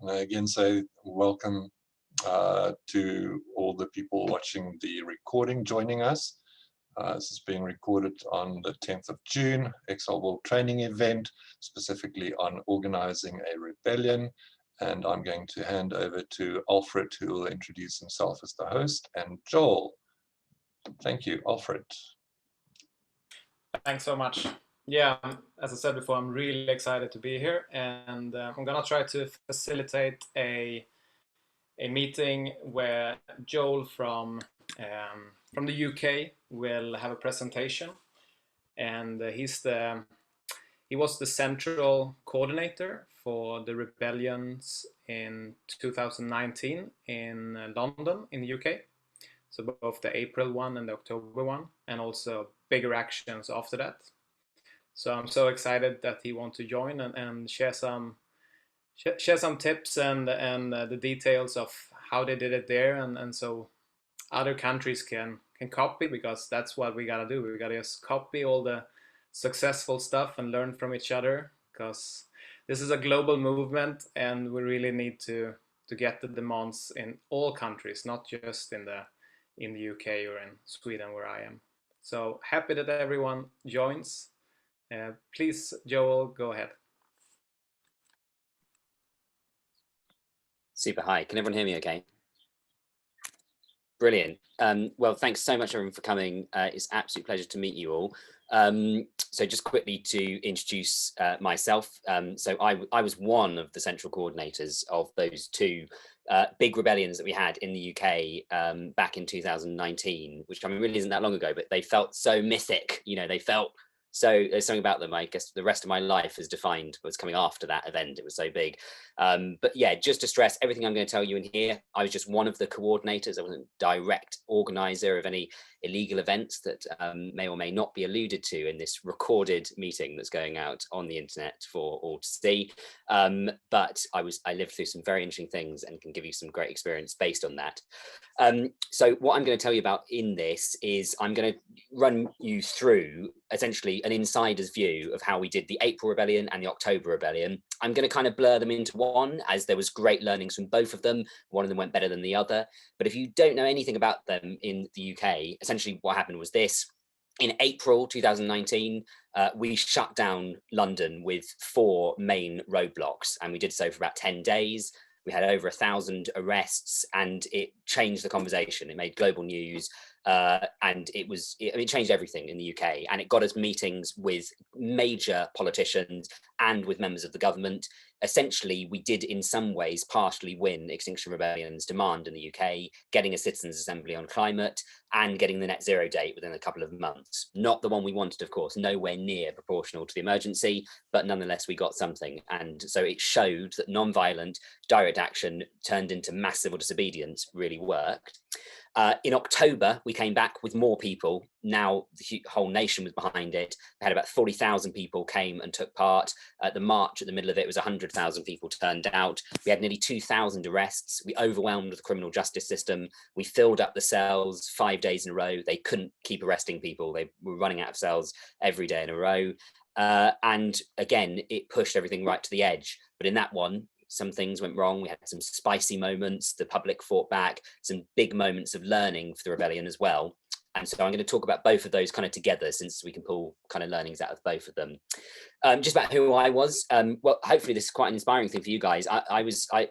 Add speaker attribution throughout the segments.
Speaker 1: again say welcome to all the people watching the recording, joining us. This is being recorded on the 10th of June, Exile World Training event, specifically on organizing a rebellion. And I'm going to hand over to Alfred, who will introduce himself as the host, and Joel. Thank you, Alfred.
Speaker 2: Thanks so much. Yeah, as I said before, I'm really excited to be here, and I'm gonna try to facilitate a meeting where Joel from the UK will have a presentation, and he was the central coordinator for the rebellions in 2019 in London in the UK. So both the April one and the October one, and also bigger actions after that. So I'm so excited that he wants to join and share some tips and the details of how they did it there, and so other countries can copy, because that's what we gotta do. We gotta just copy all the successful stuff and learn from each other, because this is a global movement and we really need to get the demands in all countries, not just in the UK or in Sweden where I am. So happy that everyone joins. Please, Joel, go ahead.
Speaker 3: Super. Hi, can everyone hear me okay? Brilliant. Well, thanks so much everyone for coming. It's an absolute pleasure to meet you all. So just quickly to introduce myself. So I was one of the central coordinators of those two big rebellions that we had in the UK back in 2019, which I mean really isn't that long ago, but they felt so mythic. You know, they felt so, there's something about them, I guess the rest of my life is defined what's coming after that event. It was so big. But yeah, just to stress, everything I'm going to tell you in here, I was just one of the coordinators. I wasn't a direct organizer of any illegal events that may or may not be alluded to in this recorded meeting that's going out on the internet for all to see. But I lived through some very interesting things and can give you some great experience based on that. So what I'm going to tell you about in this is I'm going to run you through essentially an insider's view of how we did the April Rebellion and the October Rebellion. I'm going to kind of blur them into one, as there was great learnings from both of them. One of them went better than the other. But if you don't know anything about them in the UK, essentially what happened was this. In April 2019, we shut down London with 4 main roadblocks, and we did so for about 10 days. We had over 1,000 arrests, and it changed the conversation. It made global news, and it changed everything in the UK, and it got us meetings with major politicians and with members of the government. Essentially, we did in some ways partially win Extinction Rebellion's demand in the UK, getting a citizens' assembly on climate and getting the net zero date within a couple of months. Not the one we wanted, of course, nowhere near proportional to the emergency, but nonetheless, we got something. And so it showed that non-violent direct action turned into mass civil disobedience really worked. In October, we came back with more people. Now the whole nation was behind it. We had about 40,000 people came and took part. The march at the middle of it was 100,000 people turned out. We had nearly 2,000 arrests. We overwhelmed the criminal justice system. We filled up the cells 5 days in a row. They couldn't keep arresting people. They were running out of cells every day in a row. And again, it pushed everything right to the edge. But in that one, some things went wrong. We had some spicy moments. The public fought back, some big moments of learning for the rebellion as well. And so I'm going to talk about both of those kind of together, since we can pull kind of learnings out of both of them. Just about who I was. Well, hopefully this is quite an inspiring thing for you guys. I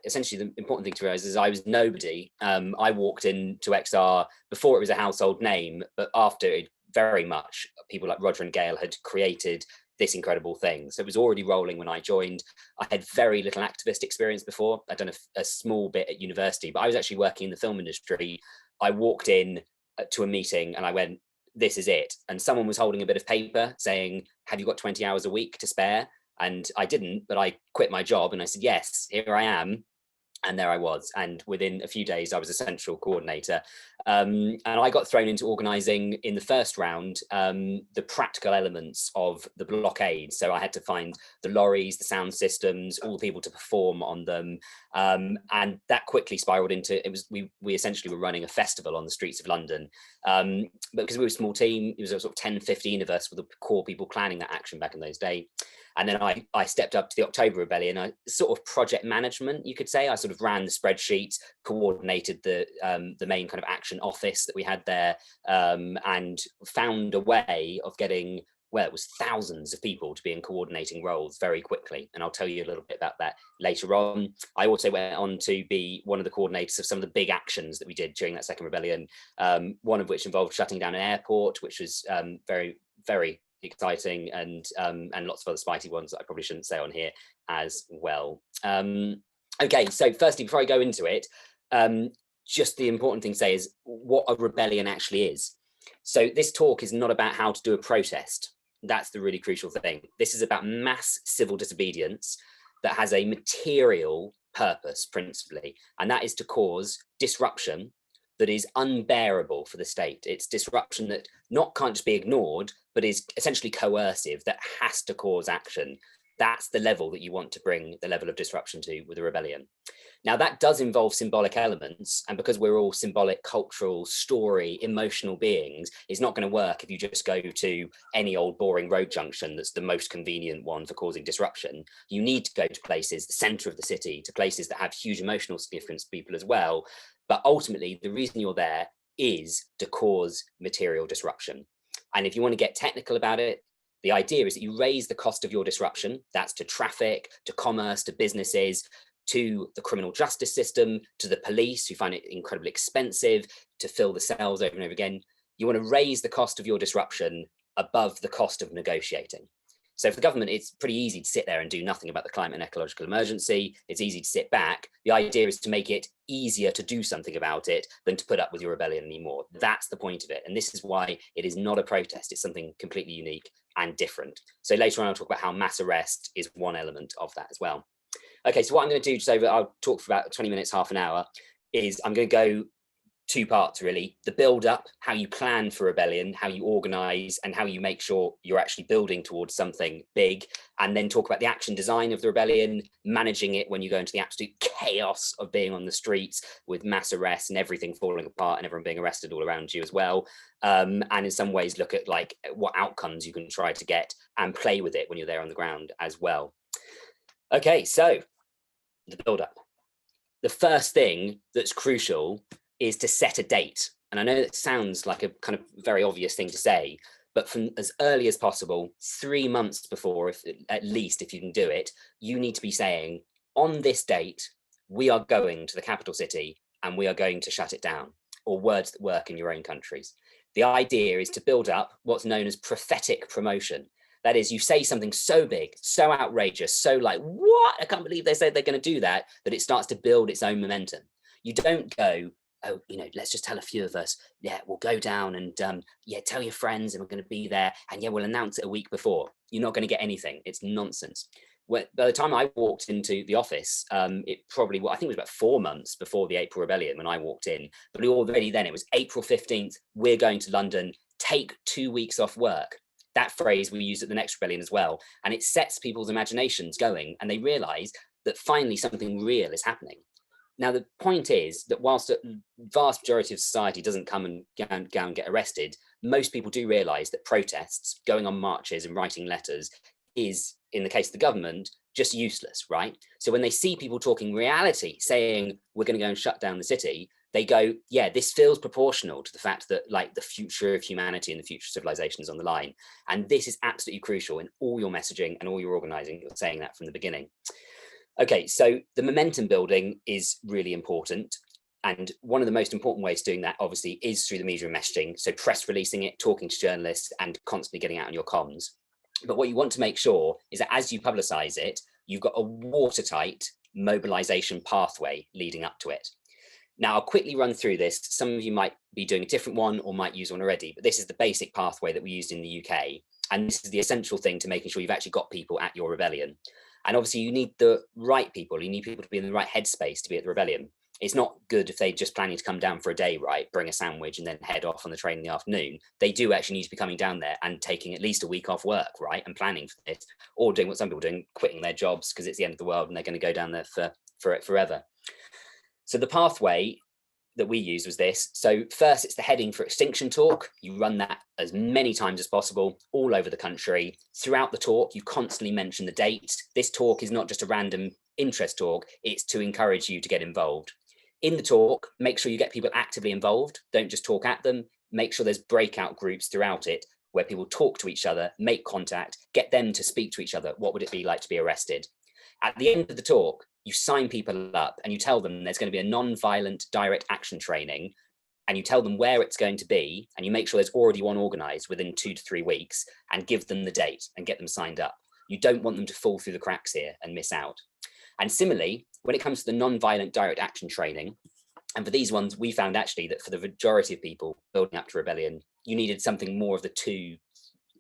Speaker 3: essentially, the important thing to realize is I was nobody. I walked into XR before it was a household name, but after it, very much people like Roger and Gail had created this incredible thing. So it was already rolling when I joined. I had very little activist experience before. I'd done a small bit at university, but I was actually working in the film industry. I walked in to a meeting and I went, this is it. And someone was holding a bit of paper saying, have you got 20 hours a week to spare? And I didn't, but I quit my job and I said, yes, here I am. And there I was. And within a few days, I was a central coordinator. And I got thrown into organising in the first round, the practical elements of the blockade. So I had to find the lorries, the sound systems, all the people to perform on them. And that quickly spiraled into, we essentially were running a festival on the streets of London. But because we were a small team, it was a sort of 10, 15 of us were the core people planning that action back in those days. And then I stepped up to the October Rebellion. I sort of project management, you could say. I sort of ran the spreadsheets, coordinated the main kind of action office that we had there, and found a way of getting, well, it was thousands of people to be in coordinating roles very quickly. And I'll tell you a little bit about that later on. I also went on to be one of the coordinators of some of the big actions that we did during that second rebellion, one of which involved shutting down an airport, which was very, very exciting, and lots of other spicy ones that I probably shouldn't say on here as well. Okay, so firstly, before I go into it, just the important thing to say is what a rebellion actually is. So this talk is not about how to do a protest. That's the really crucial thing. This is about mass civil disobedience that has a material purpose, principally, and that is to cause disruption that is unbearable for the state. It's disruption that can't just be ignored, but is essentially coercive, that has to cause action. That's the level that you want to bring the level of disruption to with a rebellion. Now, that does involve symbolic elements, and because we're all symbolic, cultural, story, emotional beings, it's not going to work if you just go to any old boring road junction that's the most convenient one for causing disruption. You need to go to places, the center of the city, to places that have huge emotional significance to people as well. But ultimately, the reason you're there is to cause material disruption. And if you want to get technical about it, the idea is that you raise the cost of your disruption. That's to traffic, to commerce, to businesses, to the criminal justice system, to the police who find it incredibly expensive to fill the cells over and over again. You want to raise the cost of your disruption above the cost of negotiating. So for the government, it's pretty easy to sit there and do nothing about the climate and ecological emergency. It's easy to sit back. The idea is to make it easier to do something about it than to put up with your rebellion anymore. That's the point of it. And this is why it is not a protest. It's something completely unique and different. So later on, I'll talk about how mass arrest is one element of that as well. Okay, so what I'm going to do, just over, I'll talk for about 20 minutes, half an hour, is I'm going to go two parts really: the build up, how you plan for rebellion, how you organize, and how you make sure you're actually building towards something big, and then talk about the action design of the rebellion, managing it when you go into the absolute chaos of being on the streets with mass arrests and everything falling apart and everyone being arrested all around you as well. And in some ways look at like what outcomes you can try to get and play with it when you're there on the ground as well. Okay, so the build up. The first thing that's crucial is to set a date. And I know that sounds like a kind of very obvious thing to say, but from as early as possible, 3 months before, at least if you can do it, you need to be saying, on this date, we are going to the capital city and we are going to shut it down, or words that work in your own countries. The idea is to build up what's known as prophetic promotion. That is, you say something so big, so outrageous, so like, what? I can't believe they said they're going to do that, that it starts to build its own momentum. You don't go, oh, you know, let's just tell a few of us, yeah, we'll go down and yeah, tell your friends and we're going to be there. And yeah, we'll announce it a week before. You're not going to get anything. It's nonsense. By the time I walked into the office, it probably, I think it was about 4 months before the April Rebellion when I walked in, but already then it was April 15th, we're going to London, take 2 weeks off work. That phrase we use at the next rebellion as well. And it sets people's imaginations going and they realize that finally something real is happening. Now, the point is that whilst a vast majority of society doesn't come and go and get arrested, most people do realize that protests, going on marches and writing letters is, in the case of the government, just useless, right? So when they see people talking reality, saying we're going to go and shut down the city, they go, yeah, this feels proportional to the fact that like the future of humanity and the future of civilization is on the line. And this is absolutely crucial in all your messaging and all your organizing. You're saying that from the beginning. Okay, so the momentum building is really important. And one of the most important ways of doing that, obviously, is through the media and messaging. So press releasing it, talking to journalists, and constantly getting out on your comms. But what you want to make sure is that as you publicize it, you've got a watertight mobilization pathway leading up to it. Now, I'll quickly run through this. Some of you might be doing a different one or might use one already, but this is the basic pathway that we used in the UK. And this is the essential thing to making sure you've actually got people at your rebellion. And obviously you need the right people. You need people to be in the right headspace to be at the rebellion. It's not good if they're just planning to come down for a day, right? Bring a sandwich and then head off on the train in the afternoon. They do actually need to be coming down there and taking at least a week off work, right? And planning for this, or doing what some people are doing, quitting their jobs because it's the end of the world and they're going to go down there for it forever. So the pathway that we used was this. So first, it's the heading for Extinction Talk. You run that as many times as possible all over the country. Throughout the talk, you constantly mention the date. This talk is not just a random interest talk, it's to encourage you to get involved. In the talk, make sure you get people actively involved. Don't just talk at them. Make sure there's breakout groups throughout it where people talk to each other, make contact, get them to speak to each other. What would it be like to be arrested? At the end of the talk, you sign people up and you tell them there's going to be a non-violent direct action training, and you tell them where it's going to be, and you make sure there's already one organized within 2 to 3 weeks, and give them the date and get them signed up. You don't want them to fall through the cracks here and miss out. And similarly, when it comes to the non-violent direct action training, and for these ones, we found actually that for the majority of people building up to rebellion, you needed something more of the 2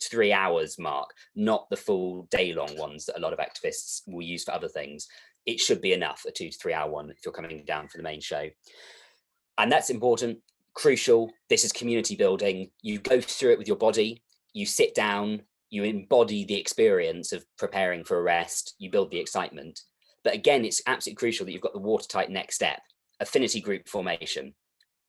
Speaker 3: to 3 hours mark, not the full day-long ones that a lot of activists will use for other things. It should be enough, a 2 to 3 hour one, if you're coming down for the main show. And that's important, crucial. This is community building. You go through it with your body, you sit down, you embody the experience of preparing for arrest, you build the excitement. But again, it's absolutely crucial that you've got the watertight next step, affinity group formation.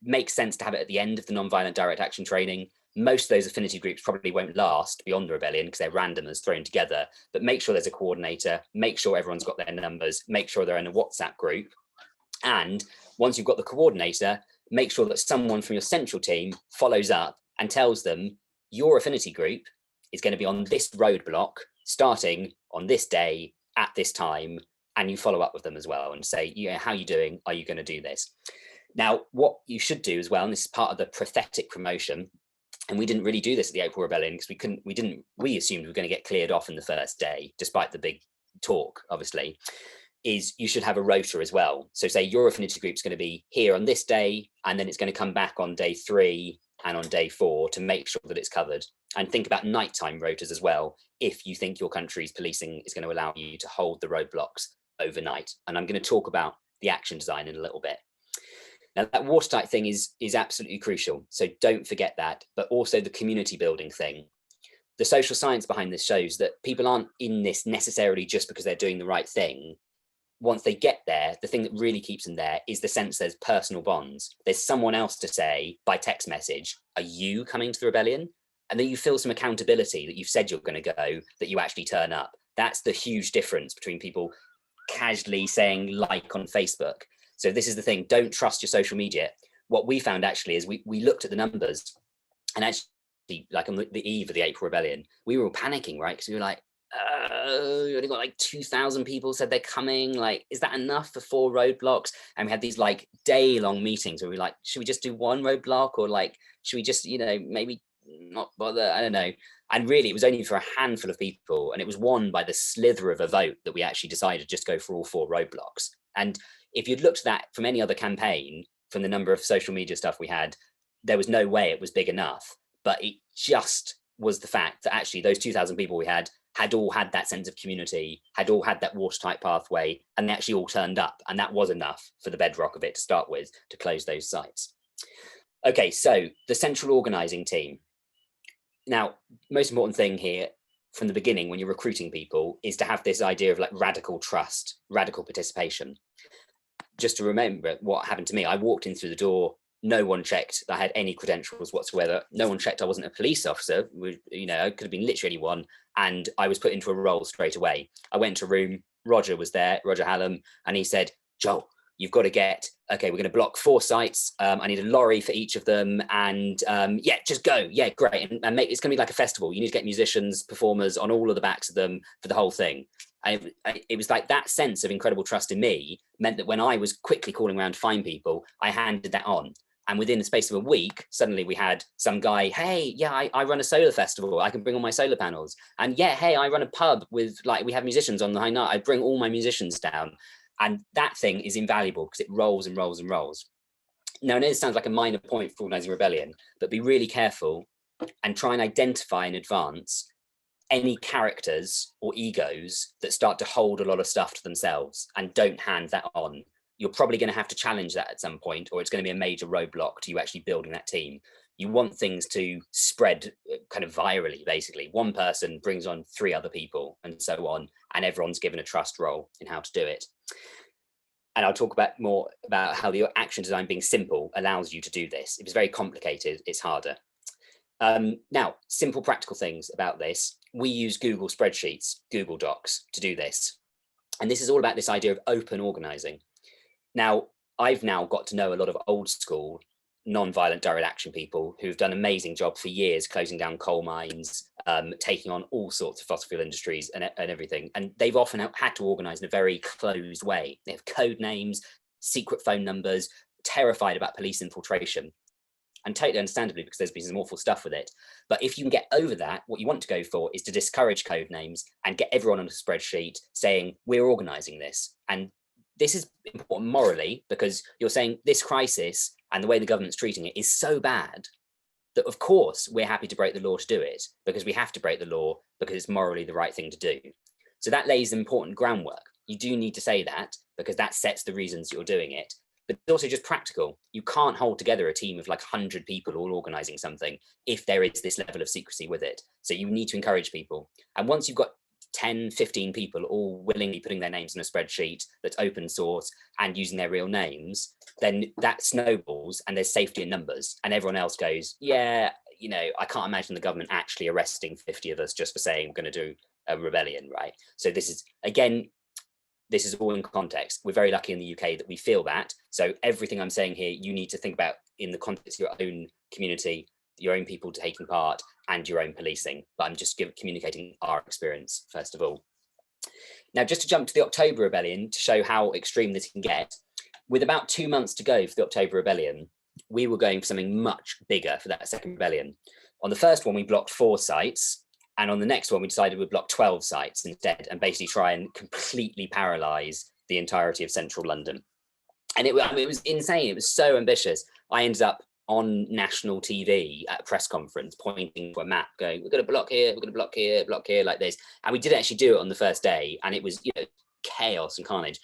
Speaker 3: Makes sense to have it at the end of the non-violent direct action training. Most of those affinity groups probably won't last beyond the rebellion because they're randomers thrown together, but make sure there's a coordinator, make sure everyone's got their numbers, make sure they're in a WhatsApp group. And once you've got the coordinator, make sure that someone from your central team follows up and tells them your affinity group is going to be on this roadblock starting on this day at this time, and you follow up with them as well and say, yeah, how are you doing? Are you going to do this? Now, what you should do as well, and this is part of the prophetic promotion, and we didn't really do this at the April Rebellion because we assumed we were going to get cleared off in the first day, despite the big talk, obviously, is you should have a rota as well. So say your affinity group is going to be here on this day, and then it's going to come back on day 3 and on day 4 to make sure that it's covered. And think about nighttime rotas as well, if you think your country's policing is going to allow you to hold the roadblocks overnight. And I'm going to talk about the action design in a little bit. Now, that watertight thing is absolutely crucial. So don't forget that, but also the community building thing. The social science behind this shows that people aren't in this necessarily just because they're doing the right thing. Once they get there, the thing that really keeps them there is the sense there's personal bonds. There's someone else to say by text message, are you coming to the rebellion? And then you feel some accountability that you've said you're going to go, that you actually turn up. That's the huge difference between people casually saying like on Facebook. So this is the thing, don't trust your social media. What we found actually is we looked at the numbers, and actually like on the eve of the April Rebellion, we were all panicking, right? Because we were like, we only got like 2,000 people said they're coming. Like, is that enough for 4 roadblocks? And we had these like day-long meetings where we were like, should we just do 1 roadblock, or like, should we just, maybe not bother? I don't know. And really, it was only for a handful of people, and it was won by the slither of a vote that we actually decided to just go for all 4 roadblocks. And if you'd looked at that from any other campaign, from the number of social media stuff we had, there was no way it was big enough. But it just was the fact that actually those 2,000 people we had all had that sense of community, had all had that watertight pathway, and they actually all turned up. And that was enough for the bedrock of it to start with, to close those sites. Okay, so the central organizing team. Now, most important thing here from the beginning when you're recruiting people is to have this idea of like radical trust, radical participation. Just to remember what happened to me, I walked in through the door, no one checked that I had any credentials whatsoever. No one checked I wasn't a police officer. I could have been literally anyone, and I was put into a role straight away. I went to a room, Roger was there, Roger Hallam, and he said, Joel, you've got to we're going to block 4 sites. I need a lorry for each of them. And yeah, just go. Yeah, great. And it's going to be like a festival. You need to get musicians, performers on all of the backs of them for the whole thing. It was like that sense of incredible trust in me meant that when I was quickly calling around to find people, I handed that on. And within the space of a week, suddenly we had some guy, hey, yeah, I run a solar festival. I can bring all my solar panels. And yeah, hey, I run a pub with we have musicians on the high night. I bring all my musicians down. And that thing is invaluable because it rolls and rolls and rolls. Now, I know this sounds like a minor point for organizing rebellion, but be really careful and try and identify in advance any characters or egos that start to hold a lot of stuff to themselves, and don't hand that on. You're probably going to have to challenge that at some point, or it's going to be a major roadblock to you actually building that team. You want things to spread kind of virally, basically. One person brings on 3 other people and so on, and everyone's given a trust role in how to do it. And I'll talk about more about how the action design being simple allows you to do this. If it's very complicated, it's harder. Now, simple practical things about this. We use Google spreadsheets, Google Docs to do this. And this is all about this idea of open organizing. Now, I've now got to know a lot of old school, non-violent direct action people who've done amazing jobs for years, closing down coal mines, taking on all sorts of fossil fuel industries and everything. And they've often had to organize in a very closed way. They have code names, secret phone numbers, terrified about police infiltration. And totally understandably, because there's been some awful stuff with it. But if you can get over that, what you want to go for is to discourage code names and get everyone on a spreadsheet saying, we're organizing this. And this is important morally, because you're saying this crisis and the way the government's treating it is so bad that, of course, we're happy to break the law to do it, because we have to break the law because it's morally the right thing to do. So that lays important groundwork. You do need to say that, because that sets the reasons you're doing it. But it's also just practical. You can't hold together a team of like 100 people all organizing something if there is this level of secrecy with it. So you need to encourage people. And once you've got 10, 15 people all willingly putting their names in a spreadsheet that's open source and using their real names, then that snowballs and there's safety in numbers. And everyone else goes, yeah, you know, I can't imagine the government actually arresting 50 of us just for saying we're going to do a rebellion, right? So this is, again, this is all in context. We're very lucky in the UK that we feel that. So everything I'm saying here, you need to think about in the context of your own community, your own people taking part, and your own policing. But I'm just communicating our experience, first of all. Now, just to jump to the October Rebellion to show how extreme this can get, with about 2 months to go for the October Rebellion, we were going for something much bigger for that second rebellion. On the first one, we blocked 4 sites. And on the next one, we decided we'd block 12 sites instead and basically try and completely paralyze the entirety of central London. And it was insane. It was so ambitious. I ended up on national TV at a press conference pointing to a map going, we're going to block here, we're going to block here, block here, like this. And we did actually do it on the first day. And it was, you know, chaos and carnage.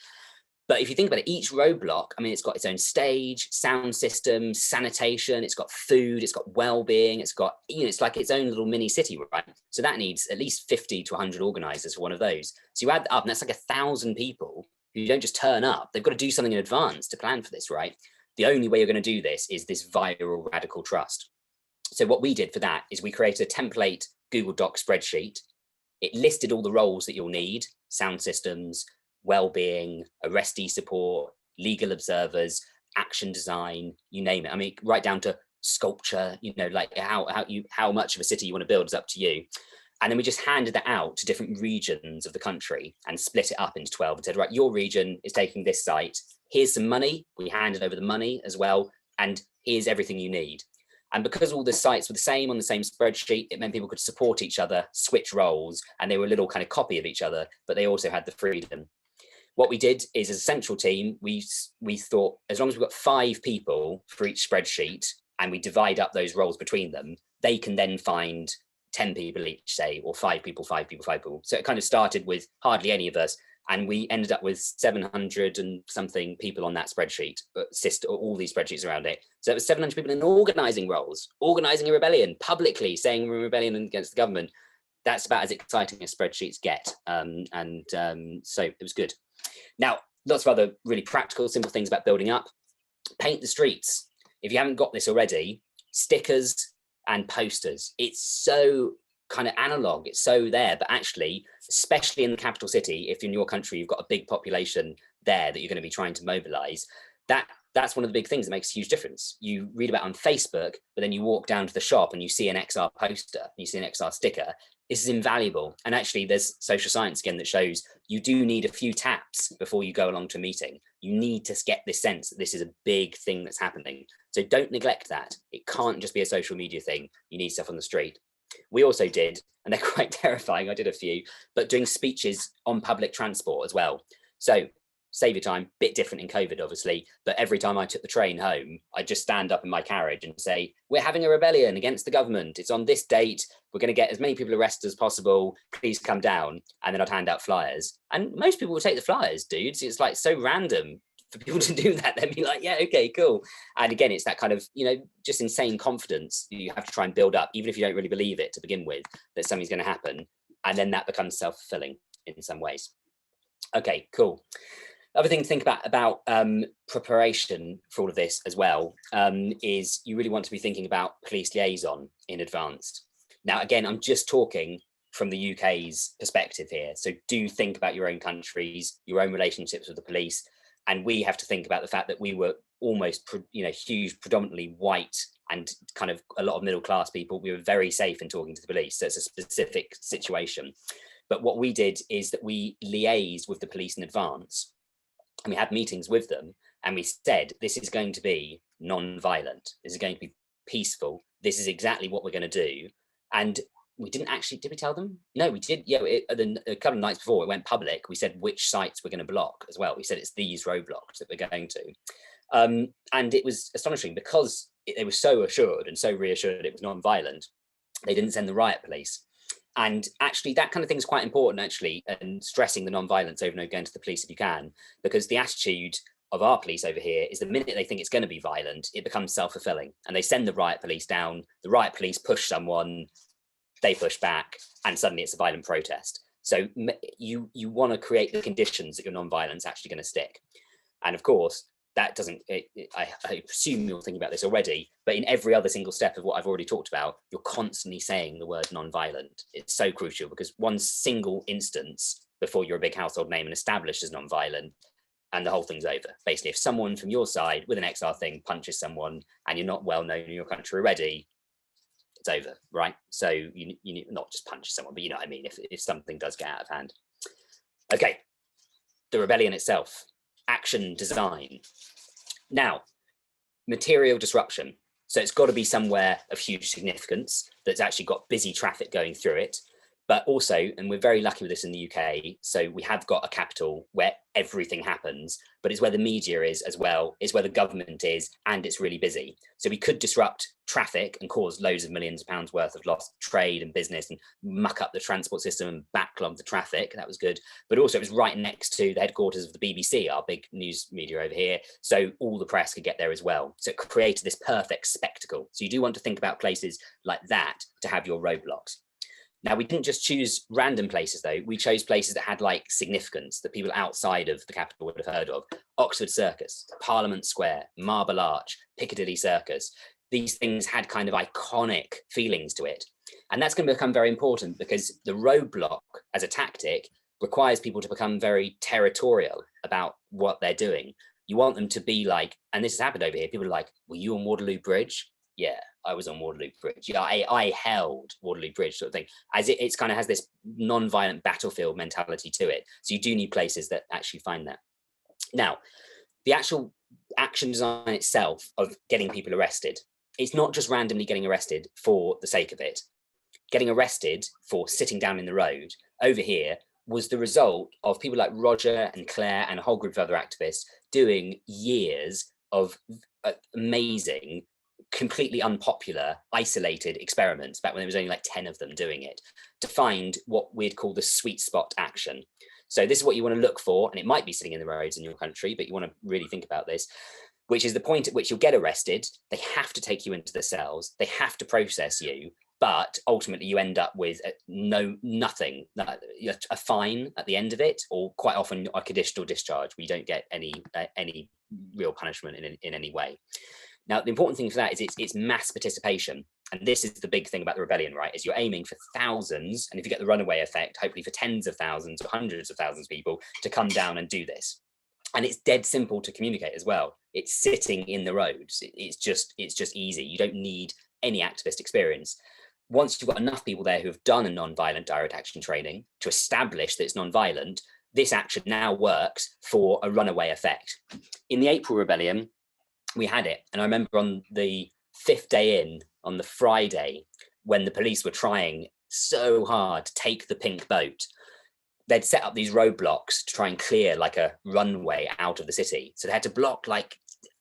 Speaker 3: But if you think about it, each roadblock, I mean, it's got its own stage, sound system, sanitation, it's got food, it's got well-being, it's got, you know, it's like its own little mini city, right? So that needs at least 50 to 100 organizers for one of those. So you add that up and that's like 1,000 people who don't just turn up. They've got to do something in advance to plan for this, right? The only way you're going to do this is this viral radical trust. So what we did for that is we created a template Google Doc spreadsheet. It listed all the roles that you'll need, sound systems, well-being, arrestee support, legal observers, action design, you name it. I mean, right down to sculpture, you know, like how much of a city you want to build is up to you. And then we just handed that out to different regions of the country and split it up into 12 and said, right, your region is taking this site. Here's some money. We handed over the money as well. And here's everything you need. And because all the sites were the same on the same spreadsheet, it meant people could support each other, switch roles, and they were a little kind of copy of each other, but they also had the freedom. What we did is, as a central team, we thought, as long as we've got 5 people for each spreadsheet and we divide up those roles between them, they can then find 10 people each, say, or 5 people, 5 people, 5 people. So it kind of started with hardly any of us, and we ended up with 700 and something people on that spreadsheet, all these spreadsheets around it. So it was 700 people in organizing roles, organizing a rebellion, publicly saying we're a rebellion against the government. That's about as exciting as spreadsheets get. So it was good. Now, lots of other really practical, simple things about building up. Paint the streets. If you haven't got this already, stickers and posters. It's so kind of analog, it's so there, but actually, especially in the capital city, if in your country you've got a big population there that you're going to be trying to mobilize, that's one of the big things that makes a huge difference. You read about it on Facebook, but then you walk down to the shop and you see an XR poster, you see an XR sticker. This is invaluable. And actually there's social science again that shows you do need a few taps before you go along to a meeting. You need to get this sense that this is a big thing that's happening. So don't neglect that. It can't just be a social media thing. You need stuff on the street. We also did, and they're quite terrifying, I did a few, but doing speeches on public transport as well. So save your time, bit different in COVID, obviously, but every time I took the train home, I'd just stand up in my carriage and say, we're having a rebellion against the government. It's on this date. We're going to get as many people arrested as possible. Please come down. And then I'd hand out flyers. And most people would take the flyers, dudes. It's like so random for people to do that. They'd be like, yeah, okay, cool. And again, it's that kind of, you know, just insane confidence you have to try and build up, even if you don't really believe it to begin with, that something's going to happen. And then that becomes self-fulfilling in some ways. Okay, cool. Other thing to think about preparation for all of this as well is you really want to be thinking about police liaison in advance. Now, again, I'm just talking from the UK's perspective here. So do think about your own countries, your own relationships with the police. And we have to think about the fact that we were almost, huge, predominantly white and kind of a lot of middle class people. We were very safe in talking to the police. So it's a specific situation. But what we did is that we liaised with the police in advance. And we had meetings with them, and we said, this is going to be non-violent. This is going to be peaceful. This is exactly what we're going to do. And we didn't actually, did we tell them? No, we did. Yeah, a couple of nights before it went public, we said which sites we're going to block as well. We said it's these roadblocks that we're going to. And it was astonishing because they were so assured and so reassured it was non-violent. They didn't send the riot police. And actually, that kind of thing is quite important, actually, and stressing the non-violence over and over again to the police if you can, because the attitude of our police over here is the minute they think it's going to be violent, it becomes self-fulfilling. And they send the riot police down, the riot police push someone, they push back, and suddenly it's a violent protest. So you want to create the conditions that your non-violence actually going to stick. And of course, that doesn't, I assume you're thinking about this already, but in every other single step of what I've already talked about, you're constantly saying the word non-violent. It's so crucial because one single instance before you're a big household name and established as non-violent, and the whole thing's over. Basically, if someone from your side with an XR thing punches someone and you're not well known in your country already, it's over, right? So you need not just punch someone, but you know what I mean, if something does get out of hand. Okay, the rebellion itself. Action design. Now, material disruption. So it's got to be somewhere of huge significance that's actually got busy traffic going through it. But also, and we're very lucky with this in the UK, so we have got a capital where everything happens, but it's where the media is as well, it's where the government is, and it's really busy. So we could disrupt traffic and cause loads of millions of pounds worth of lost trade and business and muck up the transport system and backlog the traffic. That was good. But also it was right next to the headquarters of the BBC, our big news media over here. So all the press could get there as well. So it created this perfect spectacle. So you do want to think about places like that to have your roadblocks. Now, we didn't just choose random places, though. We chose places that had like significance that people outside of the capital would have heard of. Oxford Circus, Parliament Square, Marble Arch, Piccadilly Circus. These things had kind of iconic feelings to it. And that's going to become very important because the roadblock as a tactic requires people to become very territorial about what they're doing. You want them to be like, and this has happened over here, people are like, were you on Waterloo Bridge? Yeah, I was on Waterloo Bridge. Yeah, I held Waterloo Bridge, sort of thing. As it's kind of has this non-violent battlefield mentality to it. So you do need places that actually find that. Now, the actual action design itself of getting people arrested, it's not just randomly getting arrested for the sake of it. Getting arrested for sitting down in the road over here was the result of people like Roger and Claire and a whole group of other activists doing years of amazing, completely unpopular, isolated experiments back when there was only like 10 of them doing it to find what we'd call the sweet spot action. So this is what you want to look for, and it might be sitting in the roads in your country, but you want to really think about this, which is the point at which you'll get arrested. They have to take you into the cells. They have to process you, but ultimately you end up with nothing, a fine at the end of it, or quite often a conditional discharge where you don't get any real punishment in any way. Now, the important thing for that is it's mass participation. And this is the big thing about the rebellion, right? Is you're aiming for thousands, and if you get the runaway effect, hopefully for tens of thousands or hundreds of thousands of people to come down and do this. And it's dead simple to communicate as well. It's sitting in the roads. It's just easy. You don't need any activist experience. Once you've got enough people there who have done a non-violent direct action training to establish that it's non-violent, this action now works for a runaway effect. In the April Rebellion, we had it. And I remember on the 5th day in, on the Friday, when the police were trying so hard to take the pink boat, they'd set up these roadblocks to try and clear like a runway out of the city. So they had to block like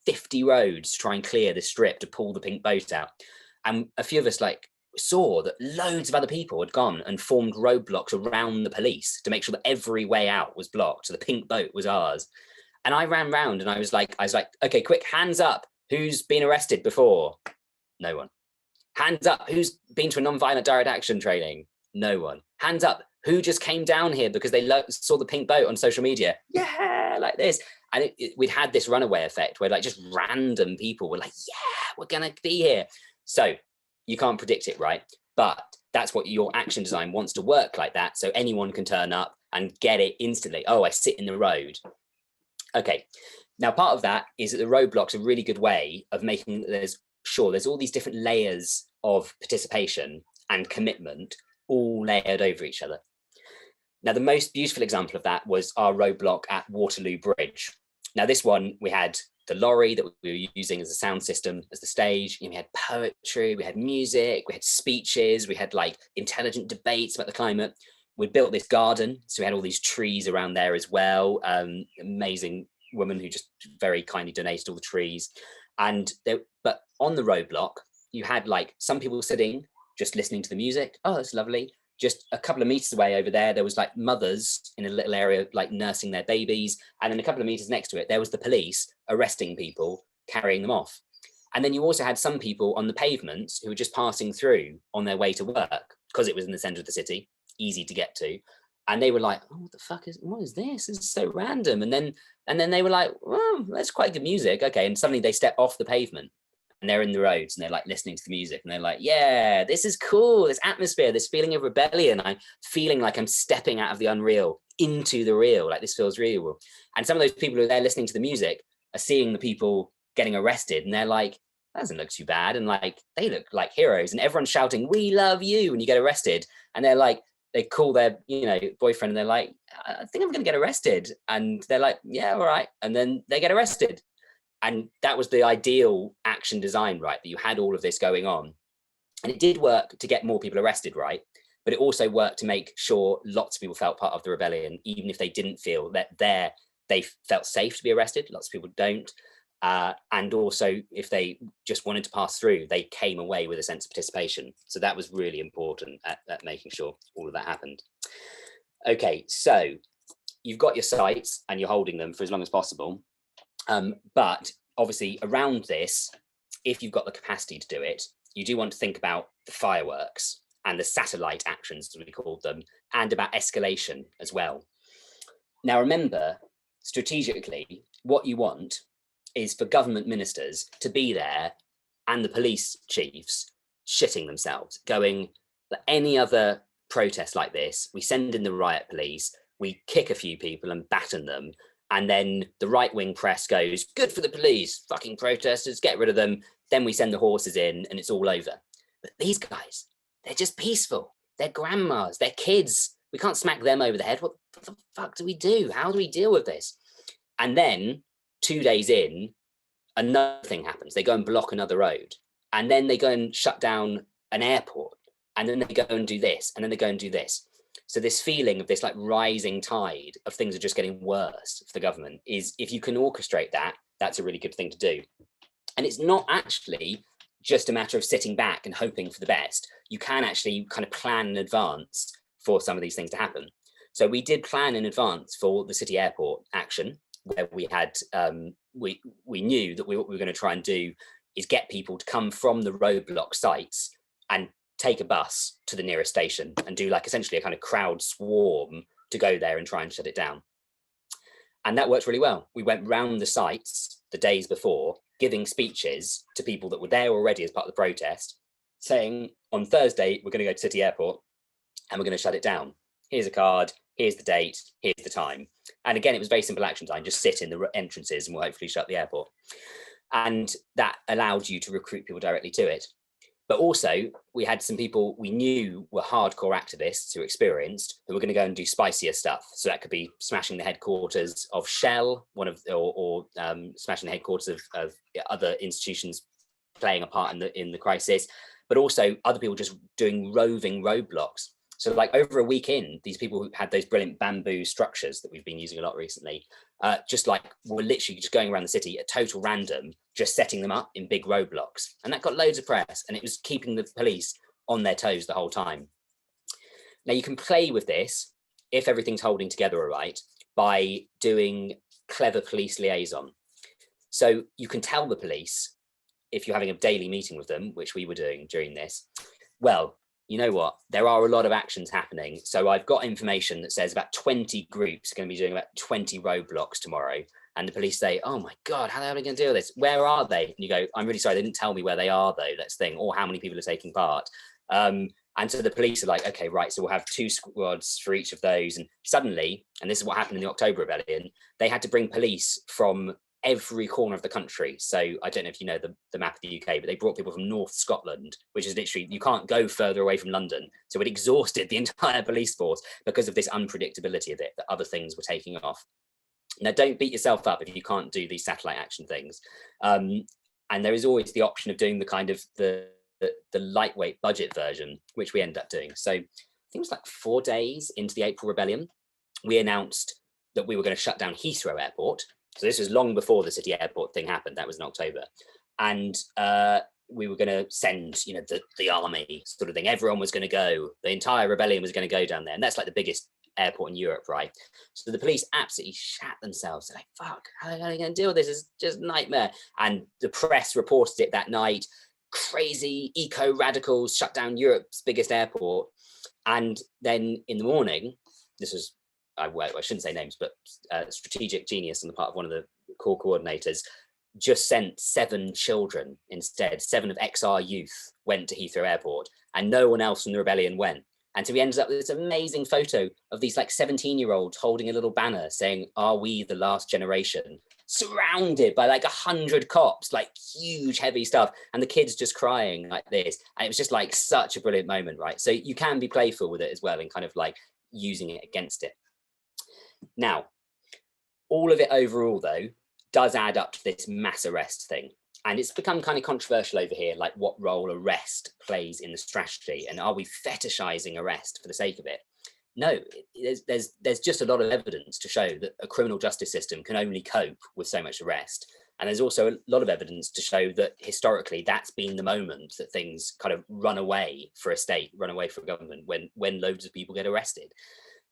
Speaker 3: 50 roads to try and clear the strip to pull the pink boat out. And a few of us like saw that loads of other people had gone and formed roadblocks around the police to make sure that every way out was blocked. So the pink boat was ours. And I ran round and I was like, okay, quick, hands up. Who's been arrested before? No one. Hands up. Who's been to a non-violent direct action training? No one. Hands up. who just came down here because they saw the pink boat on social media? Yeah, like this. And we'd had this runaway effect where like just random people were like, yeah, we're gonna be here. So you can't predict it, right? But that's what your action design wants to work like that. So anyone can turn up and get it instantly. Oh, I sit in the road. Okay. Now, part of that is that the roadblocks are a really good way of making there's all these different layers of participation and commitment all layered over each other. Now, the most beautiful example of that was our roadblock at Waterloo Bridge. Now, this one, we had the lorry that we were using as a sound system, as the stage. We had poetry, we had music, we had speeches, we had like intelligent debates about the climate. We built this garden, so we had all these trees around there as well. Amazing woman who just very kindly donated all the trees. And but on the roadblock, you had like some people sitting, just listening to the music. Oh, that's lovely. Just a couple of meters away over there was like mothers in a little area, like nursing their babies. And then a couple of meters next to it, there was the police arresting people, carrying them off. And then you also had some people on the pavements who were just passing through on their way to work because it was in the center of the city, easy to get to. And they were like, oh, what is this? This is so random. And then they were like, oh, that's quite good music. Okay. And suddenly they step off the pavement. And they're in the roads and they're like listening to the music and they're like, yeah, this is cool. This atmosphere, this feeling of rebellion. I'm feeling like I'm stepping out of the unreal into the real. Like this feels real. And some of those people who are there listening to the music are seeing the people getting arrested and they're like, that doesn't look too bad. And like, they look like heroes and everyone's shouting, we love you. When you get arrested and they're like, they call their, boyfriend and they're like, I think I'm going to get arrested. And they're like, yeah, all right. And then they get arrested. And that was the ideal action design, right? That you had all of this going on. And it did work to get more people arrested, right? But it also worked to make sure lots of people felt part of the rebellion, even if they didn't feel that they felt safe to be arrested. Lots of people don't. And also, if they just wanted to pass through, they came away with a sense of participation. So that was really important at making sure all of that happened. Okay, so you've got your sites and you're holding them for as long as possible. But obviously around this, if you've got the capacity to do it, you do want to think about the fireworks and the satellite actions, as we called them, and about escalation as well. Now, remember, strategically, what you want is for government ministers to be there and the police chiefs shitting themselves, going, any other protest like this, we send in the riot police, we kick a few people and batten them, and then the right-wing press goes, good for the police, fucking protesters, get rid of them. Then we send the horses in and it's all over. But these guys, they're just peaceful. They're grandmas, they're kids. We can't smack them over the head. What the fuck do we do? How do we deal with this? And then 2 days in, another thing happens. They go and block another road. And then they go and shut down an airport. And then they go and do this. And then they go and do this. So this feeling of this like rising tide of things are just getting worse for the government is, if you can orchestrate that, that's a really good thing to do. And it's not actually just a matter of sitting back and hoping for the best. You can actually kind of plan in advance for some of these things to happen. So we did plan in advance for the city airport action, where we had, we knew that what we were going to try and do is get people to come from the roadblock sites and take a bus to the nearest station and do like essentially a kind of crowd swarm to go there and try and shut it down. And that worked really well. We went round the sites the days before, giving speeches to people that were there already as part of the protest, saying, on Thursday, we're going to go to City Airport and we're going to shut it down. Here's a card, here's the date, here's the time. And again, it was very simple action design, just sit in the entrances and we'll hopefully shut the airport. And that allowed you to recruit people directly to it. But also, we had some people we knew were hardcore activists who were experienced, who were going to go and do spicier stuff. So that could be smashing the headquarters of Shell, or smashing the headquarters of other institutions playing a part in the crisis. But also other people just doing roving roadblocks. So like over a week in, these people who had those brilliant bamboo structures that we've been using a lot recently, just like were literally just going around the city at total random, just setting them up in big roadblocks. And that got loads of press and it was keeping the police on their toes the whole time. Now you can play with this, if everything's holding together all right, by doing clever police liaison. So you can tell the police, if you're having a daily meeting with them, which we were doing during this, well, you know what, there are a lot of actions happening. So I've got information that says about 20 groups are going to be doing about 20 roadblocks tomorrow. And the police say, oh my God, how the hell are we going to deal with this? Where are they? And you go, I'm really sorry, they didn't tell me where they are though, that's the thing, or how many people are taking part. And so the police are like, okay, right, so we'll have 2 squads for each of those. And suddenly, and this is what happened in the October Rebellion, they had to bring police from every corner of the country. So I don't know if you know the map of the UK, but they brought people from North Scotland, which is literally, you can't go further away from London. So it exhausted the entire police force because of this unpredictability of it, that other things were taking off. Now, don't beat yourself up if you can't do these satellite action things. And there is always the option of doing the kind of the lightweight budget version, which we end up doing. So I think it was like 4 days into the April Rebellion, we announced that we were going to shut down Heathrow Airport. So this was long before the city airport thing happened. That was in October. And we were going to send, you know, the army sort of thing. Everyone was going to go. The entire rebellion was going to go down there. And that's like the biggest airport in Europe, right? So the police absolutely shat themselves. They're like, fuck, how are they going to deal with this? It's just a nightmare. And the press reported it that night. Crazy eco-radicals shut down Europe's biggest airport. And then in the morning, this was, well, I shouldn't say names, but strategic genius on the part of one of the core coordinators just sent 7 children instead. 7 of XR youth went to Heathrow Airport and no one else from the rebellion went. And so we ended up with this amazing photo of these like 17-year-olds holding a little banner saying, "Are we the last generation?" Surrounded by like 100 cops, like huge, heavy stuff. And the kids just crying like this. And it was just like such a brilliant moment, right? So you can be playful with it as well and kind of like using it against it. Now, all of it overall, though, does add up to this mass arrest thing. And it's become kind of controversial over here, like what role arrest plays in the strategy. And are we fetishizing arrest for the sake of it? No, there's just a lot of evidence to show that a criminal justice system can only cope with so much arrest. And there's also a lot of evidence to show that historically that's been the moment that things kind of run away for a state, run away for a government when loads of people get arrested.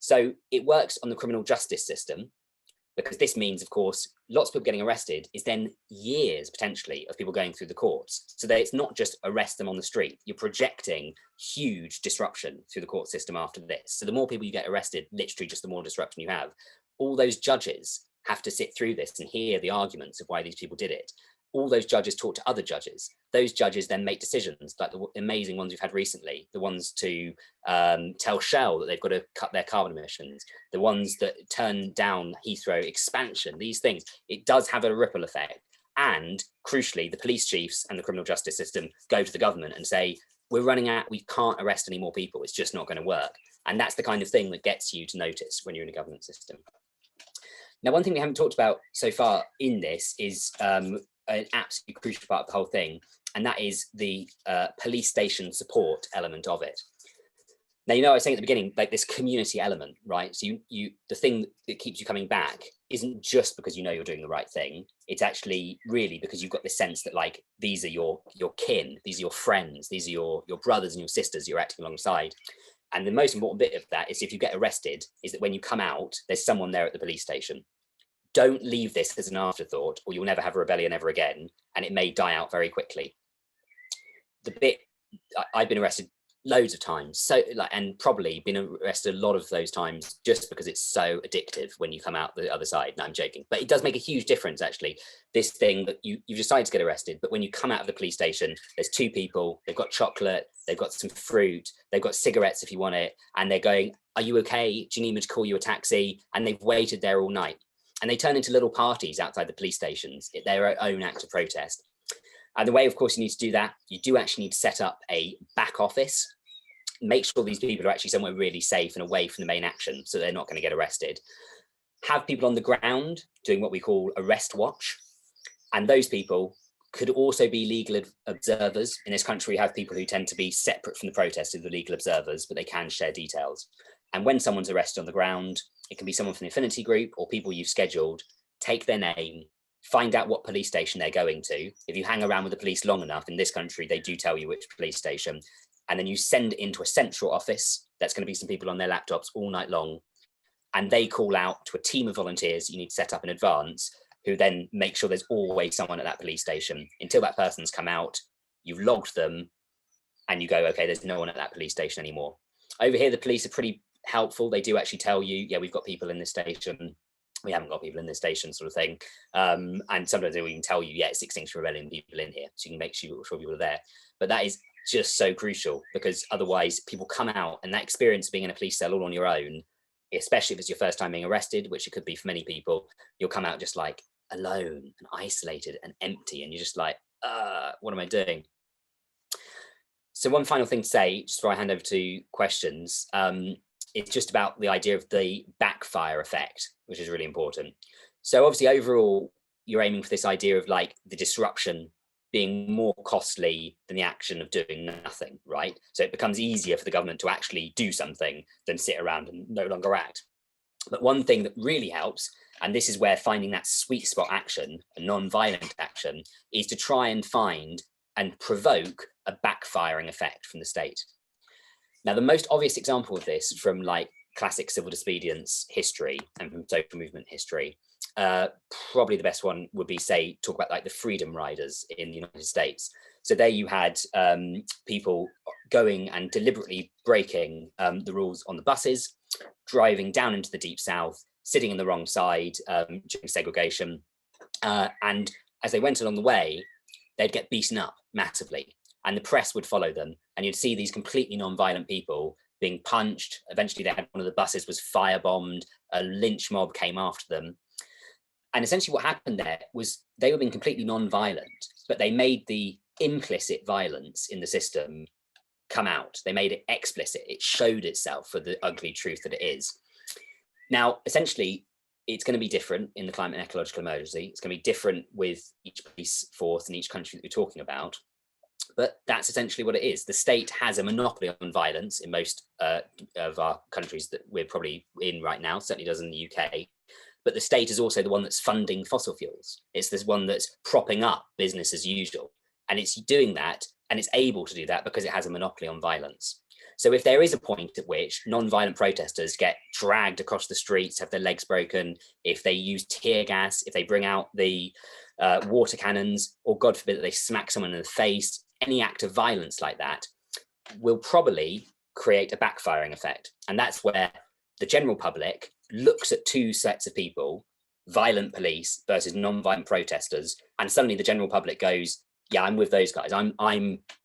Speaker 3: So it works on the criminal justice system, because this means, of course, lots of people getting arrested is then years potentially of people going through the courts. So that it's not just arrest them on the street, you're projecting huge disruption through the court system after this. So the more people you get arrested, literally just the more disruption you have. All those judges have to sit through this and hear the arguments of why these people did it. All those judges talk to other judges. Those judges then make decisions, like the amazing ones we've had recently, the ones to tell Shell that they've got to cut their carbon emissions, the ones that turn down Heathrow expansion, these things. It does have a ripple effect. And crucially, the police chiefs and the criminal justice system go to the government and say, we're running out, we can't arrest any more people. It's just not going to work. And that's the kind of thing that gets you to notice when you're in a government system. Now, one thing we haven't talked about so far in this is an absolutely crucial part of the whole thing, and that is the police station support element of it. Now, you know, I was saying at the beginning, like this community element, right? So the thing that keeps you coming back isn't just because you know you're doing the right thing. It's actually really because you've got this sense that like, these are your kin, these are your friends, these are your brothers and your sisters you're acting alongside. And the most important bit of that is if you get arrested, is that when you come out, there's someone there at the police station. Don't leave this as an afterthought, or you'll never have a rebellion ever again, and it may die out very quickly. The bit, I've been arrested loads of times, so like, and probably been arrested a lot of those times just because it's so addictive when you come out the other side. No, I'm joking, but it does make a huge difference actually. This thing that you've decided to get arrested, but when you come out of the police station, there's 2 people, they've got chocolate, they've got some fruit, they've got cigarettes if you want it, and they're going, "Are you okay? Do you need me to call you a taxi?" And they've waited there all night. And they turn into little parties outside the police stations, their own act of protest. And the way, of course, you need to do that, you do actually need to set up a back office, make sure these people are actually somewhere really safe and away from the main action, so they're not going to get arrested. Have people on the ground doing what we call arrest watch. And those people could also be legal observers. In this country, we have people who tend to be separate from the protesters, the legal observers, but they can share details. And when someone's arrested on the ground, it can be someone from the affinity group or people you've scheduled, take their name, find out what police station they're going to. If you hang around with the police long enough in this country, they do tell you which police station. And then you send it into a central office. That's going to be some people on their laptops all night long. And they call out to a team of volunteers you need to set up in advance, who then make sure there's always someone at that police station until that person's come out, you've logged them, and you go, okay, there's no one at that police station anymore. Over here, the police are pretty helpful. They do actually tell you, yeah, we've got people in this station, we haven't got people in this station, sort of thing. And sometimes they will even tell you, yeah, it's Extinction Rebellion people in here, so you can make sure people are there. But that is just so crucial, because otherwise people come out, and that experience of being in a police cell all on your own, especially if it's your first time being arrested, which it could be for many people, you'll come out just like alone and isolated and empty, and you're just like, what am I doing? So one final thing to say, just before I hand over to questions, it's just about the idea of the backfire effect, which is really important. So obviously overall, you're aiming for this idea of like the disruption being more costly than the action of doing nothing, right? So it becomes easier for the government to actually do something than sit around and no longer act. But one thing that really helps, and this is where finding that sweet spot action, a non-violent action, is to try and find and provoke a backfiring effect from the state. Now, the most obvious example of this from like classic civil disobedience history and from social movement history, probably the best one would be, say, talk about like the Freedom Riders in the United States. So there you had people going and deliberately breaking the rules on the buses, driving down into the deep south, sitting in the wrong side during segregation. And as they went along the way, they'd get beaten up massively, and the press would follow them, and you'd see these completely non-violent people being punched. Eventually they had one of the buses was firebombed, a lynch mob came after them. And essentially what happened there was they were being completely non-violent, but they made the implicit violence in the system come out. They made it explicit. It showed itself for the ugly truth that it is. Now, essentially, it's going to be different in the climate and ecological emergency. It's going to be different with each police force in each country that we're talking about. But that's essentially what it is. The state has a monopoly on violence in most of our countries that we're probably in right now, certainly does in the UK. But the state is also the one that's funding fossil fuels. It's this one that's propping up business as usual. And it's doing that, and it's able to do that because it has a monopoly on violence. So if there is a point at which non-violent protesters get dragged across the streets, have their legs broken, if they use tear gas, if they bring out the water cannons, or God forbid that they smack someone in the face, any act of violence like that will probably create a backfiring effect. And that's where the general public looks at two sets of people, violent police versus non-violent protesters, and suddenly the general public goes, yeah, I'm with those guys. I'm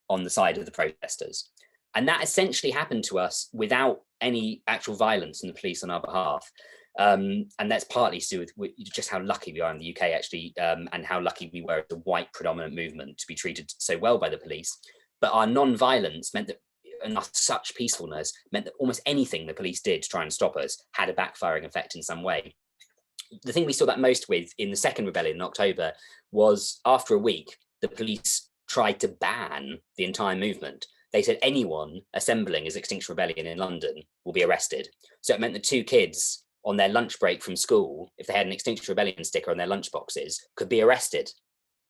Speaker 3: on the side of the protesters. And that essentially happened to us without any actual violence from the police on our behalf. And that's partly to do with just how lucky we are in the UK, actually, and how lucky we were as a white predominant movement to be treated so well by the police. But our non-violence meant that, and our such peacefulness meant that almost anything the police did to try and stop us had a backfiring effect in some way. The thing we saw that most with in the second rebellion in October was after a week, the police tried to ban the entire movement. They said anyone assembling as Extinction Rebellion in London will be arrested. So it meant that two kids on their lunch break from school, if they had an Extinction Rebellion sticker on their lunch boxes, could be arrested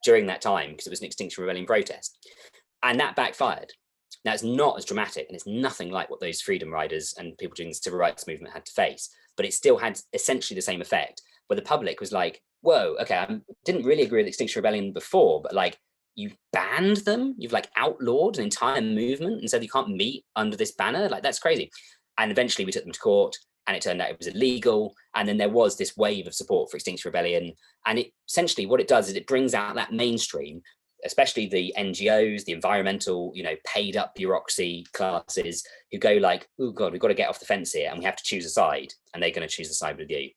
Speaker 3: during that time because it was an Extinction Rebellion protest. And that backfired. Now, it's not as dramatic, and it's nothing like what those freedom riders and people doing the civil rights movement had to face, but it still had essentially the same effect, where the public was like, whoa, okay, I didn't really agree with Extinction Rebellion before, but like, you banned them, you've like outlawed an entire movement and said you can't meet under this banner, like that's crazy. And eventually we took them to court, and it turned out it was illegal. And then there was this wave of support for Extinction Rebellion. And it essentially what it does is it brings out that mainstream, especially the NGOs, the environmental, paid up bureaucracy classes who go like, oh God, we've got to get off the fence here and we have to choose a side, and they're going to choose a side with you.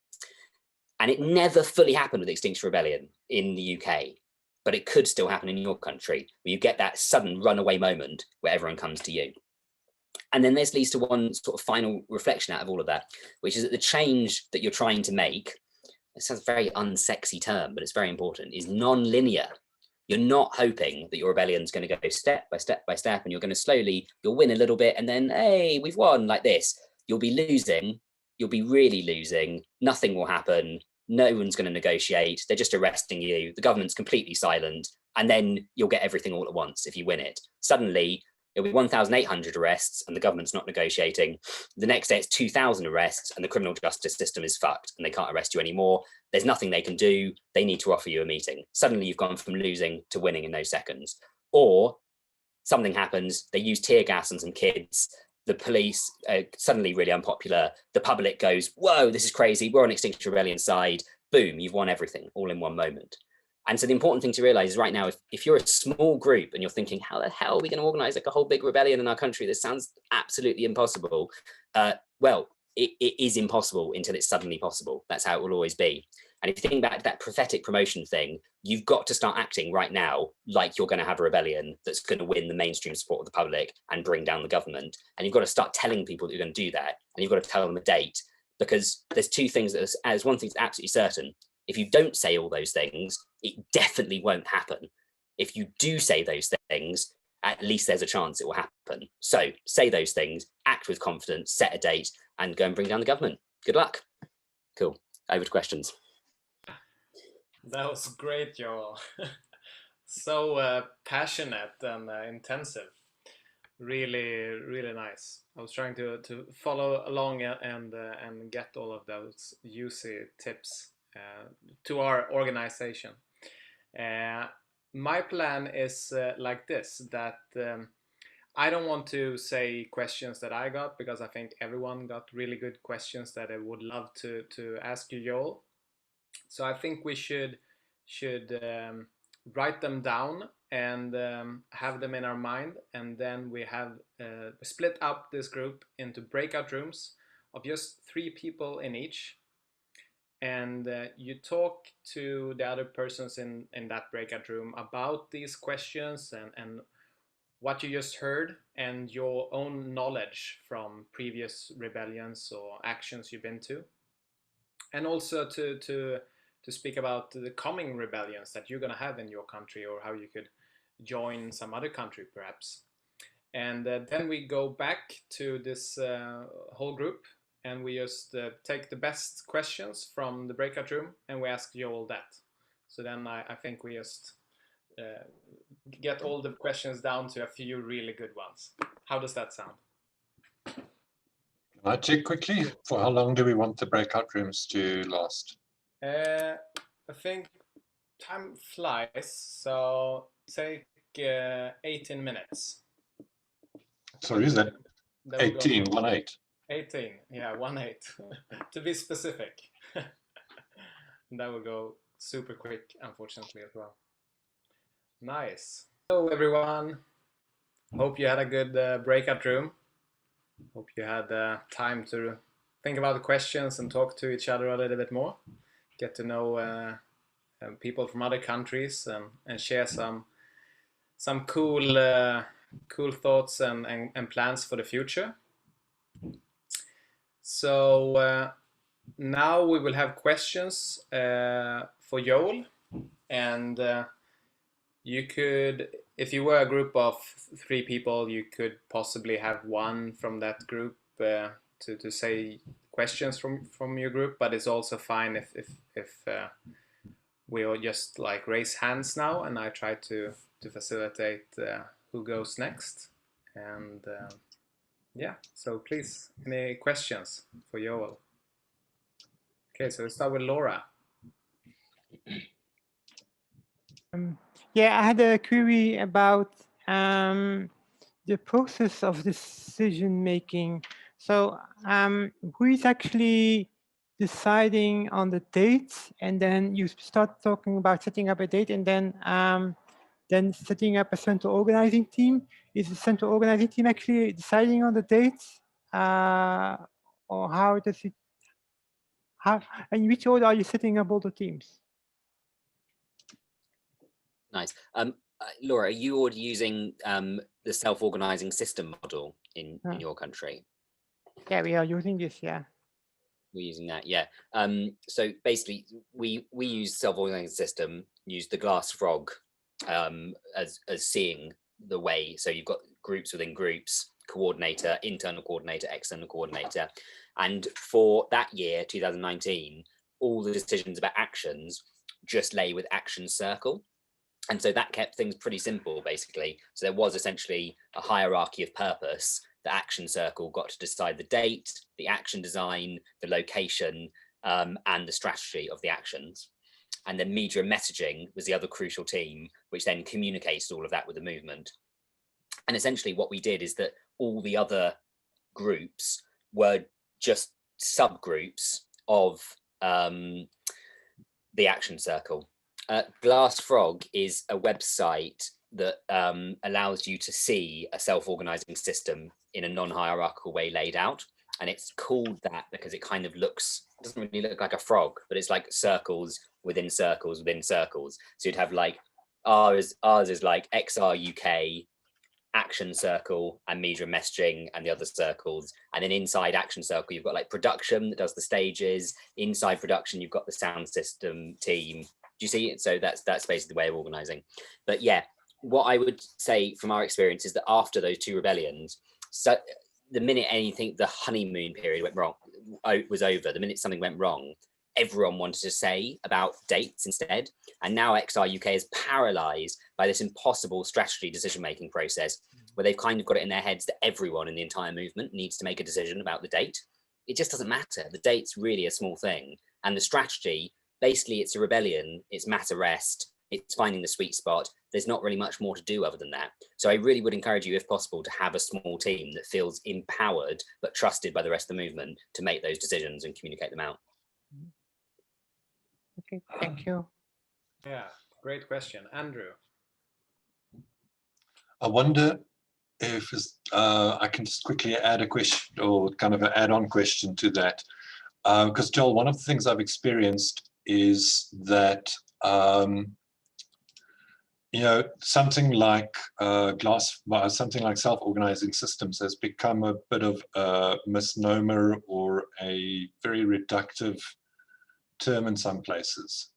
Speaker 3: And it never fully happened with Extinction Rebellion in the UK. But it could still happen in your country, where you get that sudden runaway moment where everyone comes to you. And then this leads to one sort of final reflection out of all of that, which is that the change that you're trying to make, it sounds a very unsexy term, but it's very important, is non-linear. You're not hoping that your rebellion's going to go step by step by step, and you're going to slowly, you'll win a little bit, and then, hey, we've won like this. You'll be losing, you'll be really losing, nothing will happen. No one's going to negotiate. They're just arresting you. The government's completely silent. And then you'll get everything all at once if you win it. Suddenly, it'll be 1,800 arrests and the government's not negotiating. The next day, it's 2,000 arrests and the criminal justice system is fucked and they can't arrest you anymore. There's nothing they can do. They need to offer you a meeting. Suddenly, you've gone from losing to winning in those seconds. Or something happens, they use tear gas on some kids, the police suddenly really unpopular, the public goes, whoa, this is crazy, we're on Extinction Rebellion side, boom, you've won everything all in one moment. And so the important thing to realize is right now, if you're a small group and you're thinking, how the hell are we going to organize like a whole big rebellion in our country? This sounds absolutely impossible. Well, it is impossible until it's suddenly possible. That's how it will always be. And if you think back to that prophetic promotion thing, you've got to start acting right now like you're going to have a rebellion that's going to win the mainstream support of the public and bring down the government. And you've got to start telling people that you're going to do that. And you've got to tell them a date, because there's two things that as one thing's absolutely certain. If you don't say all those things, it definitely won't happen. If you do say those things, at least there's a chance it will happen. So say those things, act with confidence, set a date, and go and bring down the government. Good luck. Cool. Over to questions.
Speaker 2: That was great, Joel. So passionate and intensive. Really, really nice. I was trying to follow along and get all of those juicy tips to our organization. My plan is like this, that I don't want to say questions that I got, because I think everyone got really good questions that I would love to ask you, Joel. So I think we should write them down and have them in our mind, and then we have split up this group into breakout rooms of just 3 people in each, and you talk to the other persons in that breakout room about these questions and what you just heard and your own knowledge from previous rebellions or actions you've been to, and also to speak about the coming rebellions that you're going to have in your country, or how you could join some other country perhaps. And then we go back to this whole group, and we just take the best questions from the breakout room and we ask you all that. So then I think we just get all the questions down to a few really good ones. How does that sound?
Speaker 1: Can I check quickly? For how long do we want the breakout rooms to last?
Speaker 2: I think time flies, so take 18 minutes.
Speaker 1: Sorry, is that 18, 1-8?
Speaker 2: 18, yeah, 1-8, to be specific. That will go super quick, unfortunately, as well. Nice. Hello, everyone. Hope you had a good breakout room. Hope you had time to think about the questions and talk to each other a little bit more. Get to know people from other countries and share some cool thoughts and plans for the future. So now we will have questions for Joel, and you could, if you were a group of 3 people, you could possibly have one from that group to say questions from your group, but it's also fine if we all just like raise hands now, and I try to facilitate who goes next. And yeah, so please, any questions for Joel? Okay, so we'll start with Laura.
Speaker 4: Yeah, I had a query about the process of decision making. So who is actually deciding on the dates, and then you start talking about setting up a date, and then setting up a central organizing team? Is the central organizing team actually deciding on the dates, or how does it? How, in which order are you setting up all the teams?
Speaker 3: Nice. Laura, are you already using the self-organizing system model in your country?
Speaker 4: Yeah, we are using this, yeah.
Speaker 3: We're using that, yeah. So basically, we use self-organizing system, use the glass frog as seeing the way. So you've got groups within groups, coordinator, internal coordinator, external coordinator. And for that year, 2019, all the decisions about actions just lay with Action Circle. And so that kept things pretty simple, basically. So there was essentially a hierarchy of purpose. The Action Circle got to decide the date, the action design, the location, and the strategy of the actions. And then media and messaging was the other crucial team, which then communicated all of that with the movement. And essentially what we did is that all the other groups were just subgroups of the action circle. Glass Frog is a website that allows you to see a self-organizing system in a non-hierarchical way laid out. And it's called that because it kind of doesn't really look like a frog, but it's like circles within circles within circles. So you'd have like ours is like XR UK, action circle, and media and messaging, and the other circles. And then inside action circle, you've got like production that does the stages. Inside production, you've got the sound system team. Do you see it? So that's basically the way of organizing. But yeah, what I would say from our experience is that after those two rebellions, so the minute the honeymoon period was over, the minute something went wrong, everyone wanted to say about dates instead. And now XR UK is paralyzed by this impossible strategy decision-making process where they've kind of got it in their heads that everyone in the entire movement needs to make a decision about the date. It just doesn't matter. The date's really a small thing. And the strategy, basically it's a rebellion, it's mass arrest, it's finding the sweet spot. There's not really much more to do other than that. So I really would encourage you, if possible, to have a small team that feels empowered but trusted by the rest of the movement to make those decisions and communicate them out.
Speaker 4: Okay, thank you.
Speaker 2: Yeah, great question. Andrew.
Speaker 1: I wonder if I can just quickly add a question, or kind of an add-on question to that. Because Joel, one of the things I've experienced is that you know, something like something like self-organizing systems has become a bit of a misnomer or a very reductive term in some places.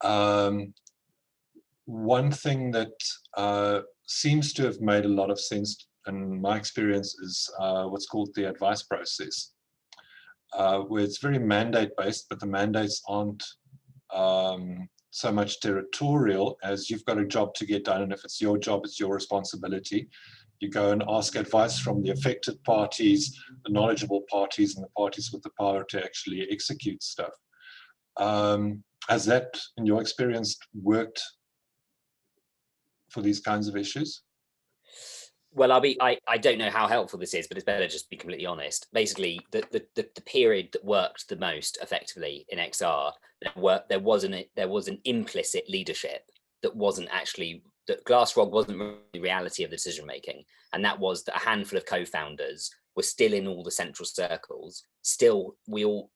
Speaker 1: One thing that seems to have made a lot of sense in my experience is what's called the advice process, where it's very mandate-based, but the mandates aren't so much territorial as you've got a job to get done, and if it's your job, it's your responsibility. You go and ask advice from the affected parties, the knowledgeable parties, and the parties with the power to actually execute stuff. Has that, in your experience, worked for these kinds of issues?
Speaker 3: Well, I don't know how helpful this is, but it's better just to be completely honest. Basically, the period that worked the most effectively in XR, there was an implicit leadership that wasn't actually, that Glass Frog wasn't really the reality of the decision making, and that was that a handful of co-founders were still in all the central circles. Still,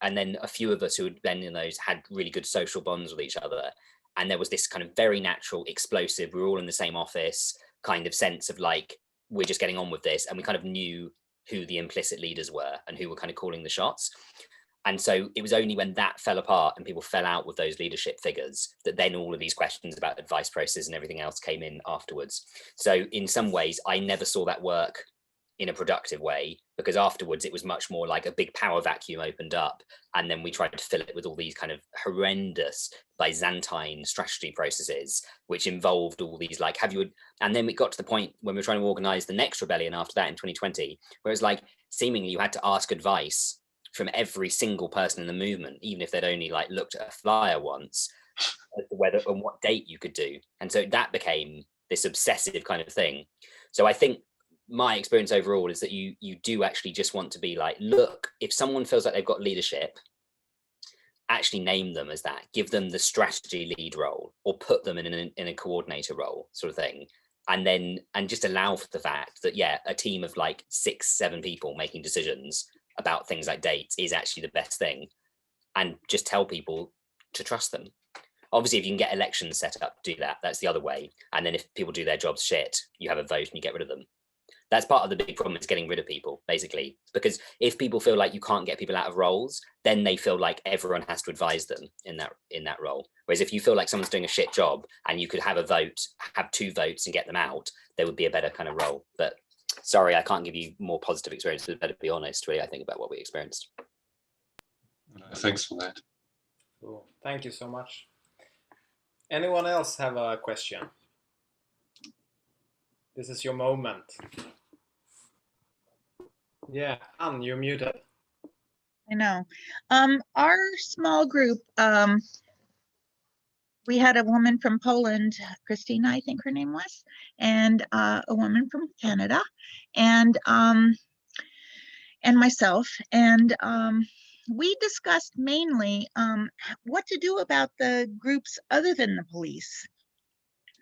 Speaker 3: and then a few of us who had been in those had really good social bonds with each other, and there was this kind of very natural, explosive, we were all in the same office kind of sense of like, we're just getting on with this, and we kind of knew who the implicit leaders were and who were kind of calling the shots. And so it was only when that fell apart and people fell out with those leadership figures that then all of these questions about advice process and everything else came in afterwards. So in some ways, I never saw that work in a productive way, because afterwards it was much more like a big power vacuum opened up, and then we tried to fill it with all these kind of horrendous Byzantine strategy processes, which involved all these like, and then we got to the point when we were trying to organize the next rebellion after that in 2020, where it's like seemingly you had to ask advice from every single person in the movement, even if they'd only like looked at a flyer once, as to whether and what date you could do. And so that became this obsessive kind of thing. So I think my experience overall is that you do actually just want to be like, look, if someone feels like they've got leadership, actually name them as that, give them the strategy lead role, or put them in a coordinator role sort of thing. And just allow for the fact that, yeah, a team of like 6-7 people making decisions about things like dates is actually the best thing. And just tell people to trust them. Obviously, if you can get elections set up, do that. That's the other way. And then if people do their jobs shit, you have a vote and you get rid of them. That's part of the big problem, is getting rid of people, basically. Because if people feel like you can't get people out of roles, then they feel like everyone has to advise them in that role. Whereas if you feel like someone's doing a shit job and you could have a vote, have 2 votes and get them out, there would be a better kind of role. But sorry, I can't give you more positive experience, but better be honest, really, I think, about what we experienced.
Speaker 1: Thanks for that.
Speaker 2: Cool. Thank you so much. Anyone else have a question? This is your moment. Yeah, Anne, you're muted.
Speaker 5: I know. Our small group we had a woman from Poland, Christina, I think her name was, and a woman from Canada, and myself, and we discussed mainly what to do about the groups other than the police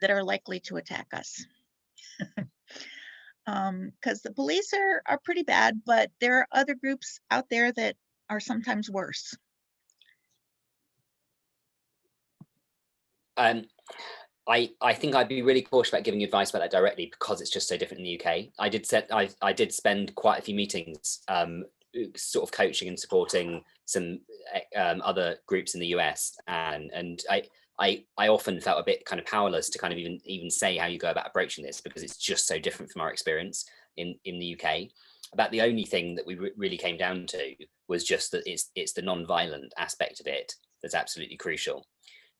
Speaker 5: that are likely to attack us. Because the police are pretty bad, but there are other groups out there that are sometimes worse.
Speaker 3: I think I'd be really cautious about giving advice about that directly because it's just so different in the UK. I did spend quite a few meetings sort of coaching and supporting some other groups in the US, and I often felt a bit kind of powerless to kind of even say how you go about approaching this because it's just so different from our experience in the UK. About the only thing that we really came down to was just that it's the non-violent aspect of it that's absolutely crucial.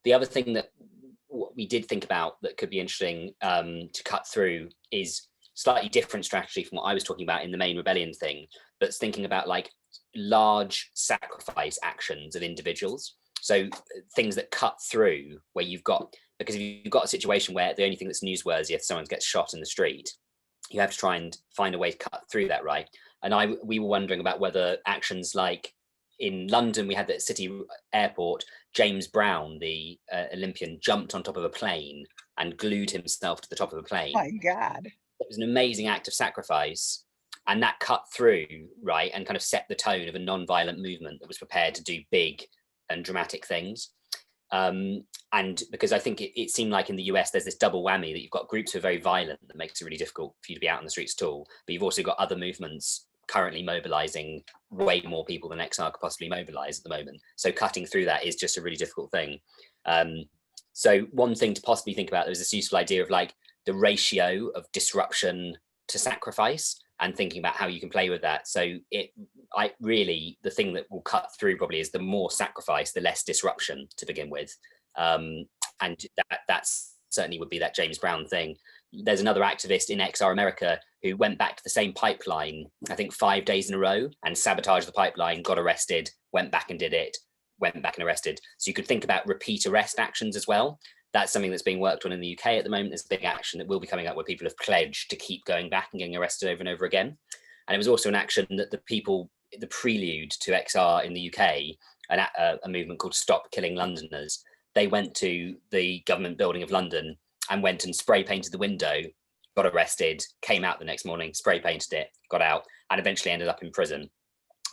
Speaker 3: The other thing that we did think about that could be interesting to cut through is slightly different strategy from what I was talking about in the main rebellion thing, but it's thinking about like large sacrifice actions of individuals. So things that cut through where because if you've got a situation where the only thing that's newsworthy if someone gets shot in the street, you have to try and find a way to cut through that, right? And we were wondering about whether actions like in London, we had the city airport, James Brown, the Olympian, jumped on top of a plane and glued himself to the top of a plane.
Speaker 5: Oh my God.
Speaker 3: It was an amazing act of sacrifice. And that cut through, right, and kind of set the tone of a non-violent movement that was prepared to do big and dramatic things. And because I think it seemed like in the US, there's this double whammy that you've got groups who are very violent that makes it really difficult for you to be out on the streets at all. But you've also got other movements currently mobilizing way more people than XR could possibly mobilize at the moment. So cutting through that is just a really difficult thing. So one thing to possibly think about, there's this useful idea of like the ratio of disruption to sacrifice and thinking about how you can play with that. So the thing that will cut through probably is the more sacrifice, the less disruption to begin with. And that's certainly would be that James Brown thing. There's another activist in XR America who went back to the same pipeline, I think 5 days in a row, and sabotaged the pipeline, got arrested, went back and did it, went back and arrested. So you could think about repeat arrest actions as well. That's something that's being worked on in the UK at the moment. There's a big action that will be coming up where people have pledged to keep going back and getting arrested over and over again. And it was also an action that the prelude to XR in the UK, a movement called Stop Killing Londoners, they went to the government building of London and went and spray painted the window, got arrested, came out the next morning, spray painted it, got out, and eventually ended up in prison.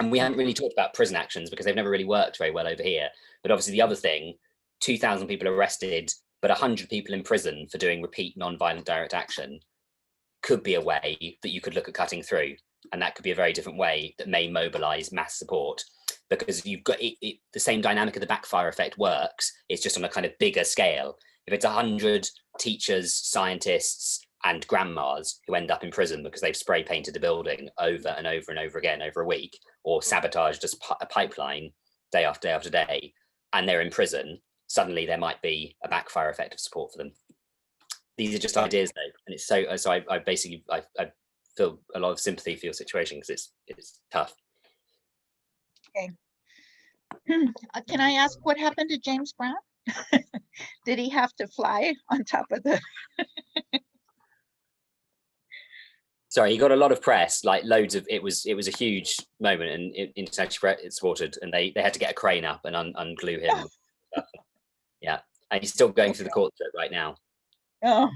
Speaker 3: And we haven't really talked about prison actions because they've never really worked very well over here. But obviously the other thing, 2,000 people arrested, but 100 people in prison for doing repeat non-violent direct action could be a way that you could look at cutting through. And that could be a very different way that may mobilize mass support, because you've got the same dynamic of the backfire effect works. It's just on a kind of bigger scale. If it's 100 teachers, scientists, and grandmas who end up in prison because they've spray painted a building over and over and over again over a week, or sabotaged a pipeline day after day after day, and they're in prison, suddenly there might be a backfire effect of support for them. These are just ideas though, and it's so I basically feel a lot of sympathy for your situation because it's tough.
Speaker 5: Okay. Can I ask what happened to James Brown? Did he have to fly on top of the?
Speaker 3: Sorry, he got a lot of press, like loads of. It was a huge moment, and internationally supported, and they had to get a crane up and unglue him. Yeah, and he's still going through the court right now.
Speaker 5: Oh.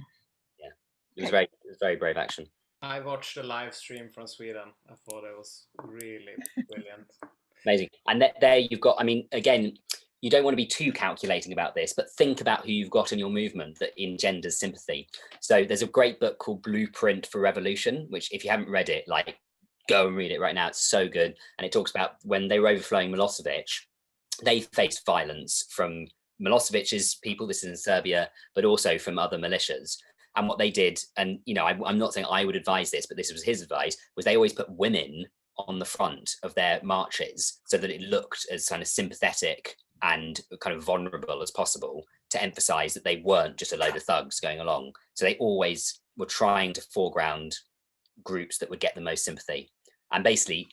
Speaker 3: Yeah, it was very brave action.
Speaker 2: I watched a live stream from Sweden. I thought it was really brilliant.
Speaker 3: Amazing. And there you've got, I mean, again, you don't want to be too calculating about this, but think about who you've got in your movement that engenders sympathy. So there's a great book called Blueprint for Revolution, which if you haven't read it, like go and read it right now. It's so good. And it talks about when they were overflowing Milosevic, they faced violence from Milosevic's people, this is in Serbia, but also from other militias. And what they did, and you know, I'm not saying I would advise this, but this was his advice, was they always put women on the front of their marches so that it looked as kind of sympathetic and kind of vulnerable as possible, to emphasize that they weren't just a load of thugs going along. So they always were trying to foreground groups that would get the most sympathy. And basically,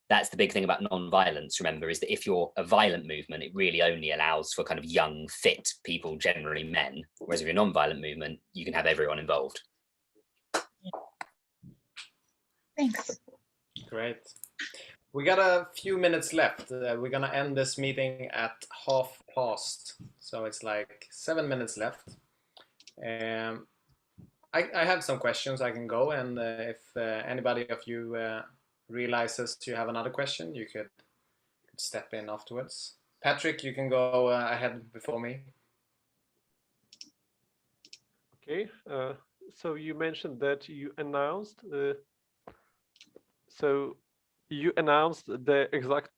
Speaker 3: that's the big thing about non-violence, remember, is that if you're a violent movement, it really only allows for kind of young, fit people, generally men. Whereas if you're a non-violent movement, you can have everyone involved.
Speaker 5: Thanks.
Speaker 2: Great. We got a few minutes left. We're gonna end this meeting at past. So it's like 7 minutes left. I have some questions I can go, and if anybody of you realizes you have another question, you could step in afterwards. Patrick, you can go ahead before me.
Speaker 6: Okay, so you mentioned that you announced the exact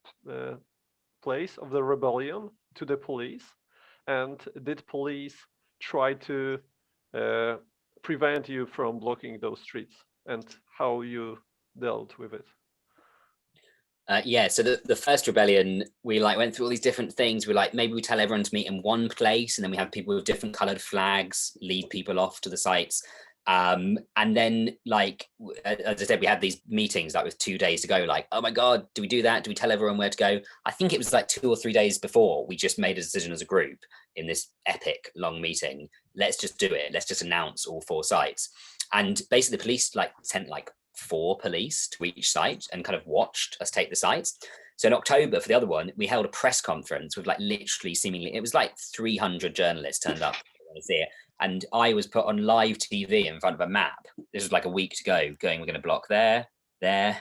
Speaker 6: place of the rebellion to the police, and did police try to prevent you from blocking those streets, and how you dealt with it?
Speaker 3: Yeah, so the first rebellion, we like went through all these different things. We're like, maybe we tell everyone to meet in one place, and then we have people with different colored flags lead people off to the sites. And then, like, as I said, we had these meetings like with 2 days to go, like, oh my God, do we do that? Do we tell everyone where to go? I think it was like 2 or 3 days before we just made a decision as a group in this epic long meeting. Let's just do it. Let's just announce all 4 sites. And basically the police like sent like 4 police to each site and kind of watched us take the sites. So in October for the other one, we held a press conference with like literally seemingly, it was like 300 journalists turned up to see it. And I was put on live TV in front of a map. This was like a week to go, going, we're going to block there, there,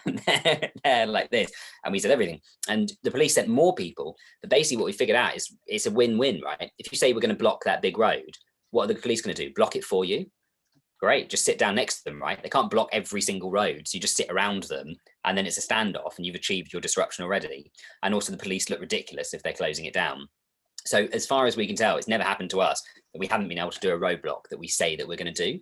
Speaker 3: there, like this. And we said everything. And the police sent more people. But basically what we figured out is it's a win-win, right? If you say we're going to block that big road, what are the police going to do? Block it for you? Great, just sit down next to them, right? They can't block every single road. So you just sit around them and then it's a standoff and you've achieved your disruption already. And also the police look ridiculous if they're closing it down. So as far as we can tell, it's never happened to us that we haven't been able to do a roadblock that we say that we're going to do.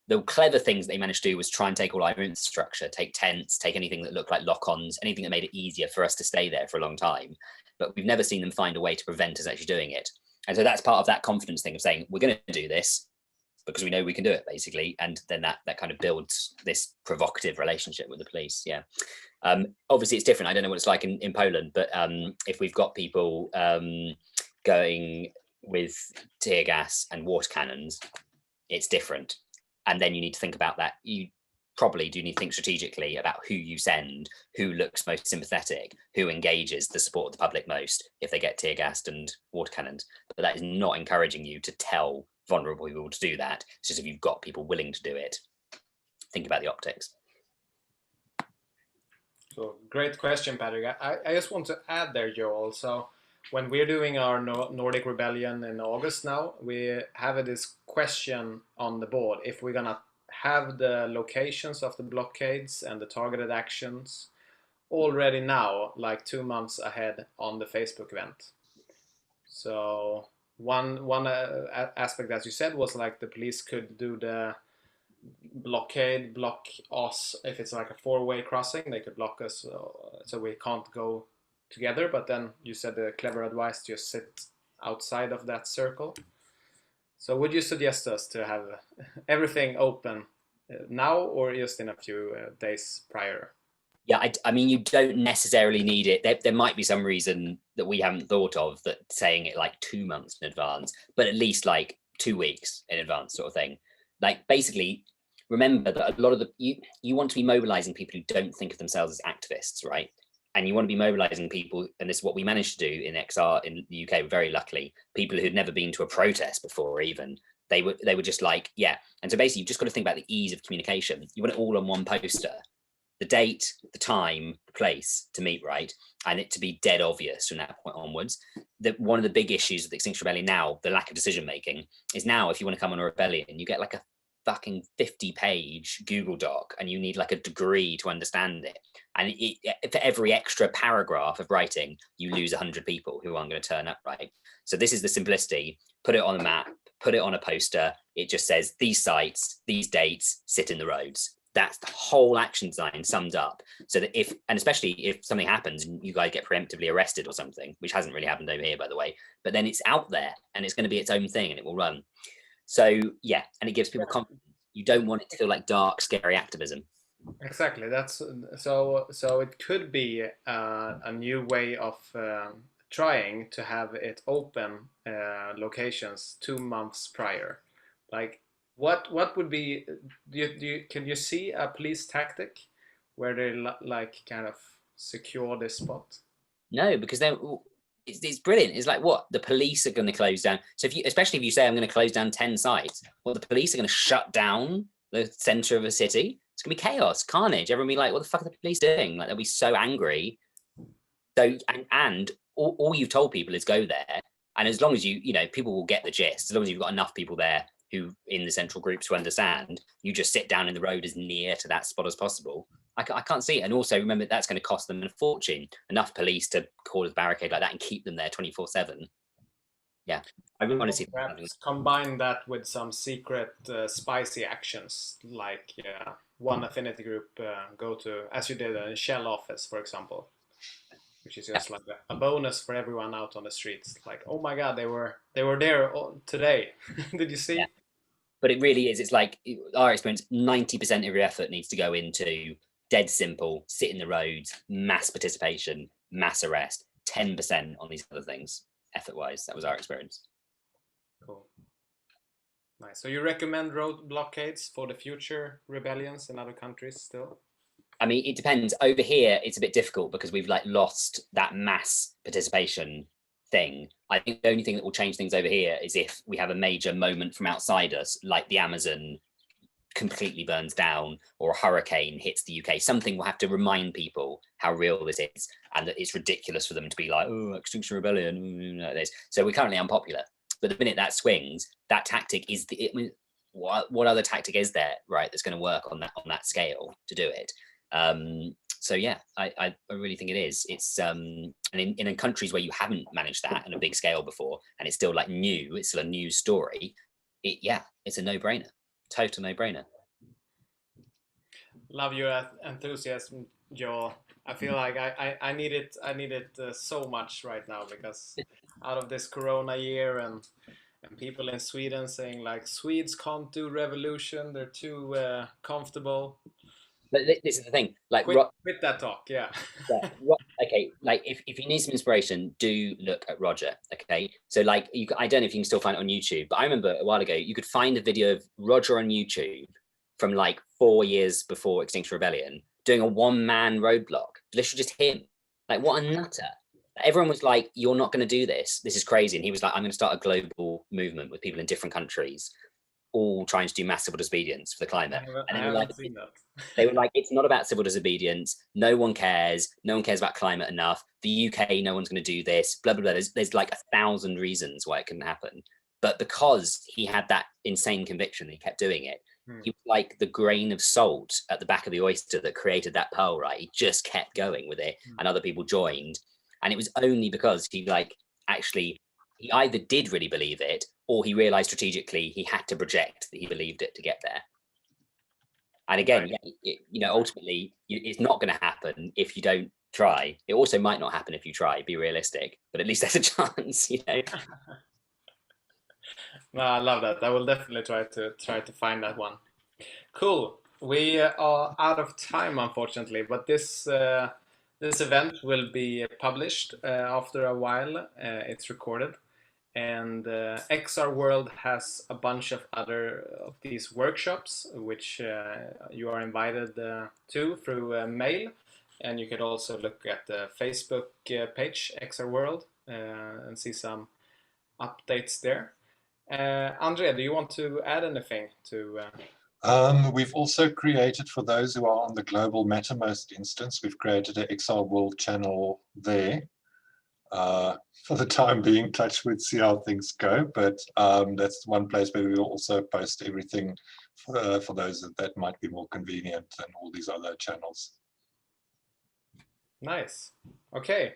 Speaker 3: The clever things they managed to do was try and take all our infrastructure, take tents, take anything that looked like lock-ons, anything that made it easier for us to stay there for a long time. But we've never seen them find a way to prevent us actually doing it. And so that's part of that confidence thing of saying, we're going to do this because we know we can do it, basically. And then that kind of builds this provocative relationship with the police. Yeah. Obviously, it's different. I don't know what it's like in Poland, but if we've got people going with tear gas and water cannons, it's different. And then you need to think about that. You probably do need to think strategically about who you send, who looks most sympathetic, who engages the support of the public most if they get tear gassed and water cannons. But that is not encouraging you to tell vulnerable people to do that. It's just if you've got people willing to do it, think about the optics.
Speaker 2: So great question, Patrick. I just want to add there, Joel. So when we're doing our Nordic Rebellion in August now, we have this question on the board if we're gonna have the locations of the blockades and the targeted actions already now, like 2 months ahead on the Facebook event. So one aspect, as you said, was like the police could do the block us if it's like a 4-way crossing. They could block us so we can't go together. But then you said the clever advice to just sit outside of that circle. So would you suggest us to have everything open now or just in a few days prior?
Speaker 3: Yeah, I mean, you don't necessarily need it. There might be some reason that we haven't thought of that saying it like 2 months in advance, but at least like 2 weeks in advance sort of thing. Like basically, remember that a lot of you want to be mobilizing people who don't think of themselves as activists, right? And you want to be mobilizing people, and this is what we managed to do in XR in the UK, very luckily, people who'd never been to a protest before even. They were just like, yeah. And so basically, you've just got to think about the ease of communication. You want it all on one poster. The date, the time, the place to meet, right? And it to be dead obvious from that point onwards. One of the big issues with the Extinction Rebellion now, the lack of decision making, is now if you want to come on a rebellion, you get like a fucking 50-page Google Doc and you need like a degree to understand it. And for every extra paragraph of writing, you lose 100 people who aren't going to turn up, right? So this is the simplicity. Put it on a map, put it on a poster. It just says these sites, these dates, sit in the roads. That's the whole action design summed up. So that and especially if something happens and you guys get preemptively arrested or something, which hasn't really happened over here, by the way, but then it's out there and it's going to be its own thing and it will run. So yeah, and it gives people confidence. You don't want it to feel like dark, scary activism.
Speaker 2: Exactly. That's so. So it could be a new way of trying to have it open locations 2 months prior. Like, what would be? Can you see a police tactic where they like kind of secure this spot?
Speaker 3: No, because then it's brilliant. It's like, what, the police are going to close down. So if you, especially if you say I'm going to close down 10 sites, well, the police are going to shut down the center of a city. It's going to be chaos, carnage. Everyone will be like, what the fuck are the police doing? Like, they'll be so angry. So, and all you've told people is go there. And as long as you know, people will get the gist. As long as you've got enough people there who in the central groups who understand, you just sit down in the road as near to that spot as possible. I can't see it. And also remember, that's going to cost them a fortune. Enough police to cause a barricade like that and keep them there 24/7. Yeah, I really want to see
Speaker 2: perhaps combine that with some secret spicy actions, like one affinity group go to, as you did in Shell office, for example, which is just like a bonus for everyone out on the streets. Like, oh my God, they were there today. Did you see?
Speaker 3: Yeah. But it really is. It's like our experience. 90% of your effort needs to go into dead simple, sit in the roads, mass participation, mass arrest. 10% on these other things, effort-wise. That was our experience.
Speaker 2: Cool. Nice. So you recommend road blockades for the future rebellions in other countries still?
Speaker 3: I mean, it depends. Over here, it's a bit difficult because we've like lost that mass participation thing. I think the only thing that will change things over here is if we have a major moment from outside us, like the Amazon completely burns down or a hurricane hits the UK. Something will have to remind people how real this is and that it's ridiculous for them to be like, oh, Extinction Rebellion, like this. So we're currently unpopular. But the minute that swings, that tactic is the. I mean, what other tactic is there, right? That's going to work on that scale to do it. So yeah, I really think it is. It's and in countries where you haven't managed that on a big scale before, and it's still like new, it's still a new story. It's a no-brainer, total no-brainer.
Speaker 2: Love your enthusiasm, Joel. I feel like I need it so much right now, because out of this Corona year and people in Sweden saying like Swedes can't do revolution, they're too comfortable.
Speaker 3: But this is the thing, like
Speaker 2: quit that talk, yeah.
Speaker 3: Okay, like if you need some inspiration, do look at Roger. Okay, so like I don't know if you can still find it on YouTube, but I remember a while ago you could find a video of Roger on YouTube from like 4 years before Extinction Rebellion doing a one-man roadblock. Literally just him. Like, what a nutter. Everyone was like, you're not going to do this. This is crazy. And he was like, I'm going to start a global movement with people in different countries, all trying to do mass civil disobedience for the climate. And they were like, it's not about civil disobedience. No one cares. No one cares about climate enough. The UK, no one's going to do this. Blah, blah, blah. There's like 1,000 reasons why it couldn't happen. But because he had that insane conviction, he kept doing it. He was like the grain of salt at the back of the oyster that created that pearl, right? He just kept going with it, and other people joined. And it was only because he he either did really believe it, or he realized strategically he had to project that he believed it to get there. And again, ultimately, it's not going to happen if you don't try. It also might not happen if you try. Be realistic, but at least there's a chance,
Speaker 2: No, I love that. I will definitely try to find that one. Cool. We are out of time, unfortunately, but this event will be published after a while. It's recorded, and XR World has a bunch of other of these workshops, which you are invited to through mail, and you can also look at the Facebook page XR World and see some updates there. Andrea, do you want to add anything to?
Speaker 1: We've also created, for those who are on the global Mattermost instance, we've created an XR World channel there. For the time being, touch wood, see how things go. But that's one place where we will also post everything for those that might be more convenient than all these other channels.
Speaker 2: Nice. Okay.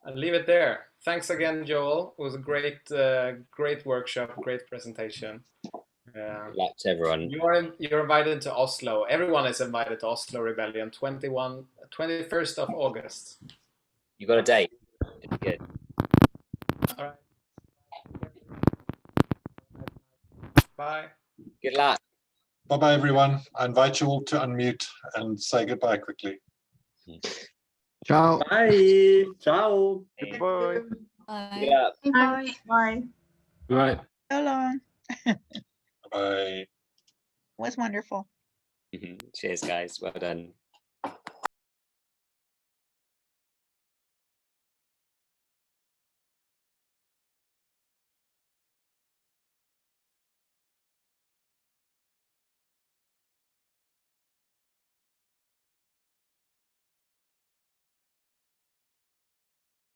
Speaker 2: I'll leave it there. Thanks again, Joel. It was a great workshop, great presentation.
Speaker 3: Good luck to everyone.
Speaker 2: You're invited to Oslo. Everyone is invited to Oslo Rebellion, 21st of August.
Speaker 3: You got a date? Good.
Speaker 2: All right. Bye.
Speaker 3: Good luck.
Speaker 1: Bye-bye, everyone. I invite you all to unmute and say goodbye quickly.
Speaker 7: Ciao.
Speaker 8: Bye. Ciao.
Speaker 6: Goodbye.
Speaker 9: Bye.
Speaker 3: Yeah.
Speaker 5: Bye. Bye.
Speaker 7: Bye.
Speaker 5: So long.
Speaker 1: Bye.
Speaker 5: Was wonderful.
Speaker 3: Cheers, guys. Well done.